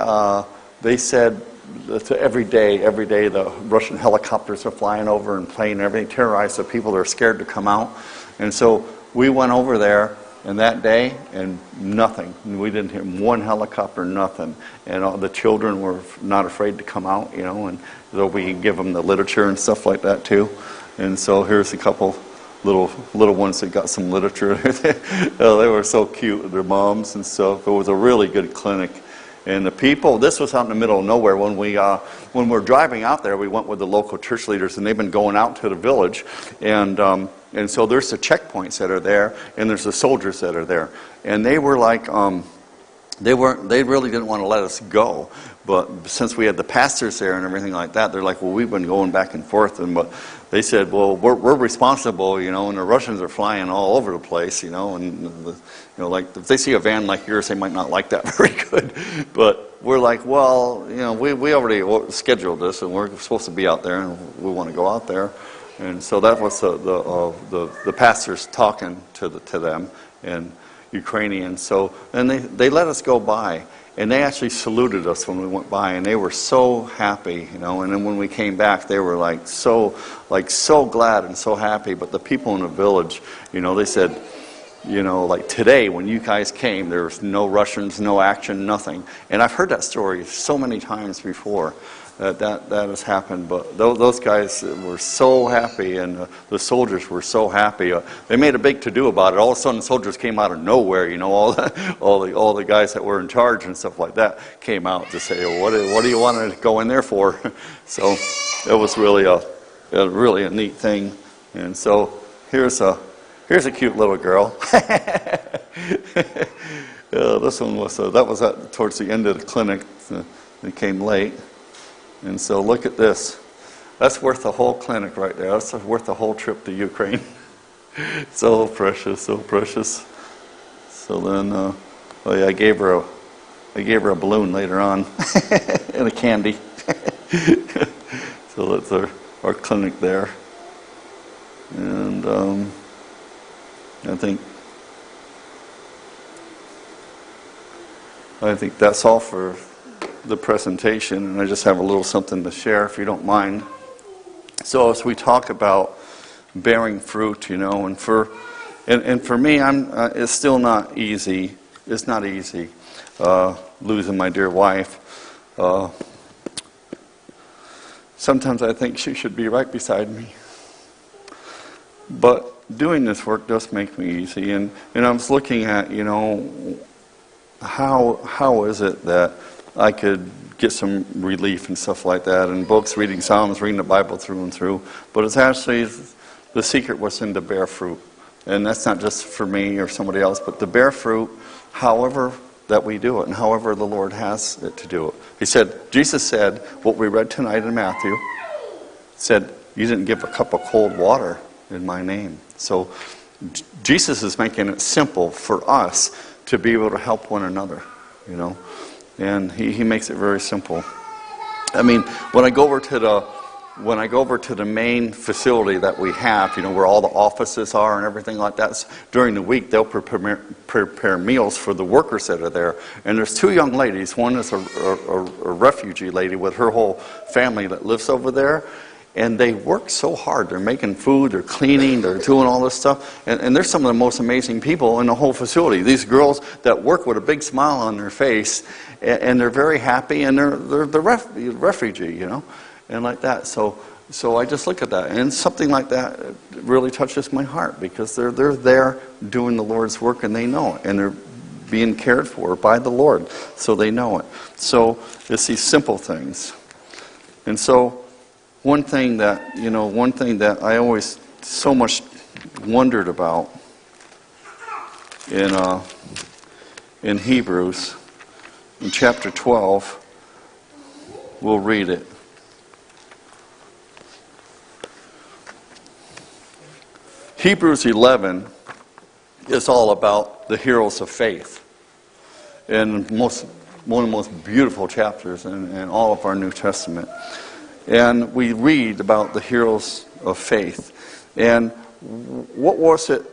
S1: said that every day the Russian helicopters are flying over and playing and everything, terrorize the people. They're scared to come out. And so we went over there, and that day, and nothing. We didn't hear one helicopter, nothing. And all the children were not afraid to come out, you know, and so we could give them the literature and stuff like that too. And so here's a couple little ones that got some literature. They were so cute, their moms and stuff. It was a really good clinic. And the people, this was out in the middle of nowhere. When we're driving out there, we went with the local church leaders, and they've been going out to the village. And so there's the checkpoints that are there, and there's the soldiers that are there. And they were like, they really didn't want to let us go. But since we had the pastors there and everything like that, they're like, well, we've been going back and forth. But they said, well, we're responsible, you know, and the Russians are flying all over the place, you know, and you know, like if they see a van like yours, they might not like that very good. But we're like, well, you know, we already scheduled this, and we're supposed to be out there, and we want to go out there. And so that was the pastors talking to them in Ukrainian. So then they let us go by. And they actually saluted us when we went by, and they were so happy, you know. And then when we came back, they were so glad and so happy. But the people in the village, you know, they said, you know, like today when you guys came, there was no Russians, no action, nothing. And I've heard that story so many times before that has happened. But those guys were so happy, and the soldiers were so happy. They made a big to-do about it. All of a sudden, soldiers came out of nowhere. You know, all the guys that were in charge and stuff like that came out to say, well, what do you want to go in there for? So it was really a neat thing. And so here's a cute little girl. This one was towards the end of the clinic. It came late. And so look at this. That's worth the whole clinic right there. That's worth the whole trip to Ukraine. So precious, so precious. So then, I gave her a balloon later on and a candy. So that's our clinic there. And I think that's all for the presentation, and I just have a little something to share, if you don't mind. So as we talk about bearing fruit, you know, and for me, it's still not easy. It's not easy losing my dear wife. Sometimes I think she should be right beside me. But doing this work does make me easy, and I was looking at, you know, how is it that I could get some relief and stuff like that, and books, reading Psalms, reading the Bible through and through. But it's actually, the secret was in to bear fruit. And that's not just for me or somebody else, but to bear fruit however that we do it and however the Lord has it to do it. Jesus said, what we read tonight in Matthew, said, you didn't give a cup of cold water in my name. So Jesus is making it simple for us to be able to help one another, you know. And he makes it very simple. I mean, when I go over to the main facility that we have, you know, where all the offices are and everything like that, during the week they'll prepare meals for the workers that are there. And there's two young ladies. One is a refugee lady with her whole family that lives over there. And they work so hard. They're making food, they're cleaning, they're doing all this stuff. And they're some of the most amazing people in the whole facility. These girls that work with a big smile on their face, and they're very happy, and they're the refugee, you know, and like that. So I just look at that, and something like that really touches my heart, because they're there doing the Lord's work, and they know it, and they're being cared for by the Lord, so they know it. So it's these simple things. And so one thing that I always so much wondered about in Hebrews, in chapter 12, we'll read it. Hebrews 11 is all about the heroes of faith, and one of the most beautiful chapters in all of our New Testament. And we read about the heroes of faith. And what was it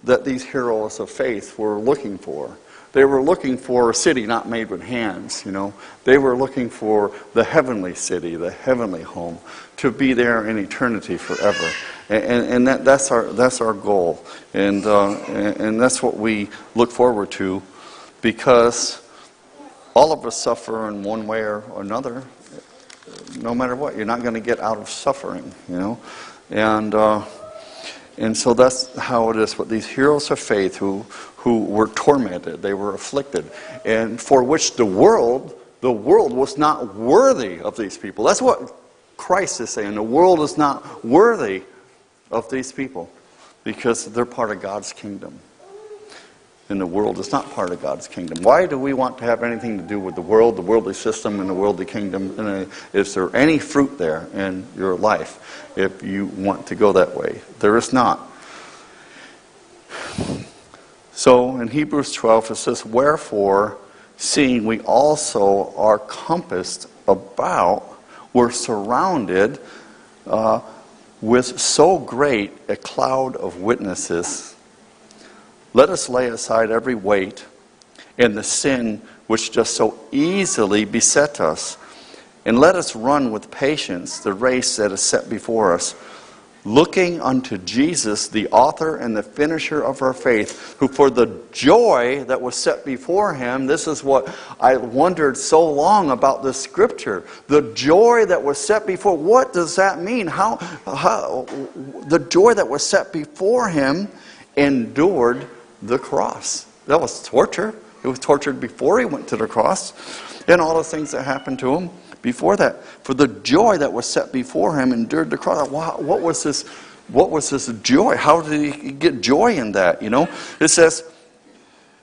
S1: that these heroes of faith were looking for? They were looking for a city not made with hands, you know. They were looking for the heavenly city, the heavenly home, to be there in eternity forever. And that's our goal. And that's what we look forward to, because all of us suffer in one way or another. No matter what, you're not going to get out of suffering, you know. And so that's how it is with these heroes of faith who were tormented, they were afflicted, and for which the world was not worthy of these people. That's what Christ is saying. The world is not worthy of these people, because they're part of God's kingdom. And the world is not part of God's kingdom. Why do we want to have anything to do with the world, the worldly system, and the worldly kingdom? And is there any fruit there in your life if you want to go that way? There is not. So in Hebrews 12 it says, wherefore, seeing we also are compassed about, we're surrounded with so great a cloud of witnesses, let us lay aside every weight and the sin which does so easily beset us, and let us run with patience the race that is set before us, looking unto Jesus, the author and the finisher of our faith, who for the joy that was set before him, this is what I wondered so long about this scripture, the joy that was set before, what does that mean? How the joy that was set before him endured the cross. That was torture. He was tortured before he went to the cross, and all the things that happened to him before that. For the joy that was set before him endured the cross. What was this joy? How did he get joy in that? You know, it says,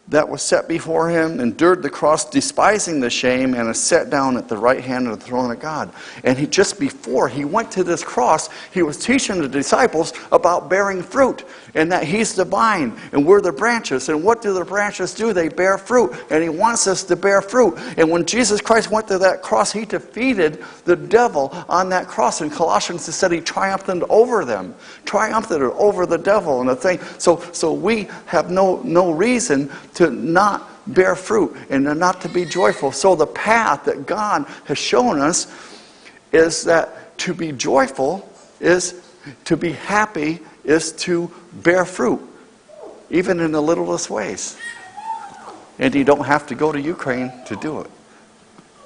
S1: that was set before him, endured the cross, despising the shame, and is set down at the right hand of the throne of God. And just before he went to this cross, he was teaching the disciples about bearing fruit, and that he's the vine, and we're the branches. And what do the branches do? They bear fruit, and he wants us to bear fruit. And when Jesus Christ went to that cross, he defeated the devil on that cross. In Colossians it said he triumphed over them, triumphed over the devil and the thing. So we have no reason to not bear fruit and not to be joyful. So the path that God has shown us is that to be joyful is to be happy, is to bear fruit, even in the littlest ways. And you don't have to go to Ukraine to do it.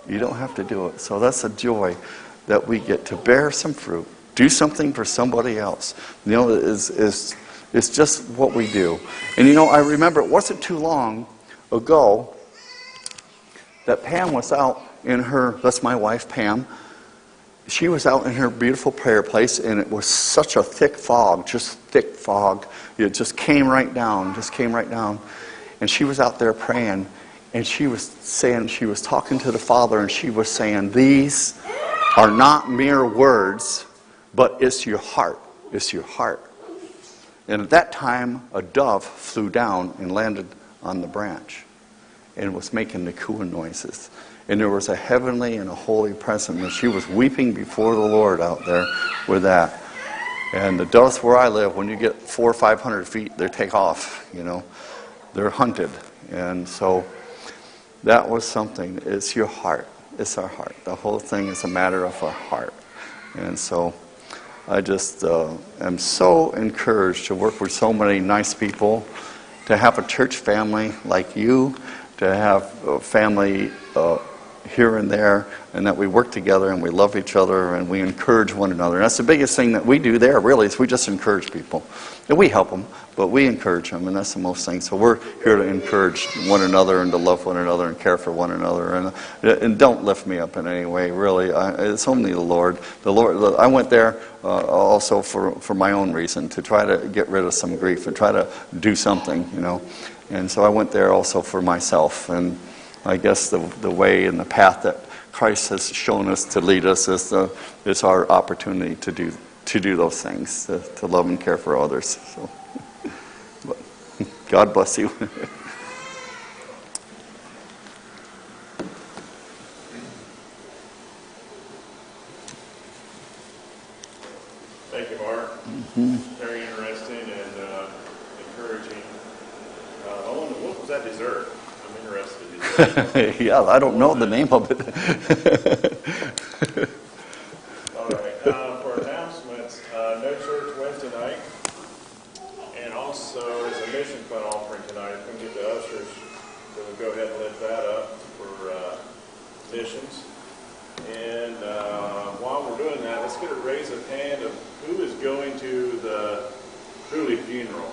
S1: You don't have to do it. So that's a joy that we get to bear some fruit, do something for somebody else. You know, it's just what we do. And you know, I remember it wasn't too long ago that Pam was out in her, that's my wife Pam, she was out in her beautiful prayer place, and it was such a thick fog, just thick fog. It just came right down, And she was out there praying, and she was saying, she was talking to the Father, and she was saying, these are not mere words, but it's your heart. It's your heart. And at that time, a dove flew down and landed on the branch and was making the cooing noises. And there was a heavenly and a holy presence. And she was weeping before the Lord out there with that. And the doves where I live, when you get 400 or 500 feet, they take off, They're hunted. And so that was something. It's your heart. It's our heart. The whole thing is a matter of our heart. And so I just am so encouraged to work with so many nice people, to have a church family like you, to have a family here and there, and that we work together and we love each other and we encourage one another. And that's the biggest thing that we do there, really, is we just encourage people. And we help them, but we encourage them, and that's the most thing. So we're here to encourage one another and to love one another and care for one another. And don't lift me up in any way, really. It's only the Lord. I went there also for my own reason, to try to get rid of some grief and try to do something, And so I went there also for myself. And I guess the way and the path that Christ has shown us to lead us is our opportunity to do those things, to love and care for others. So, but God bless you.
S2: Thank you, Mark. Very interesting and encouraging. What was that dessert? I'm interested.
S1: Yeah, I don't know the name of it.
S2: All right. For announcements, no church Wednesday night, and also there's a mission fund offering tonight. Come get the ushers. We'll go ahead and lift that up for missions. And while we're doing that, let's get a raise of hand of who is going to the Hooley funeral.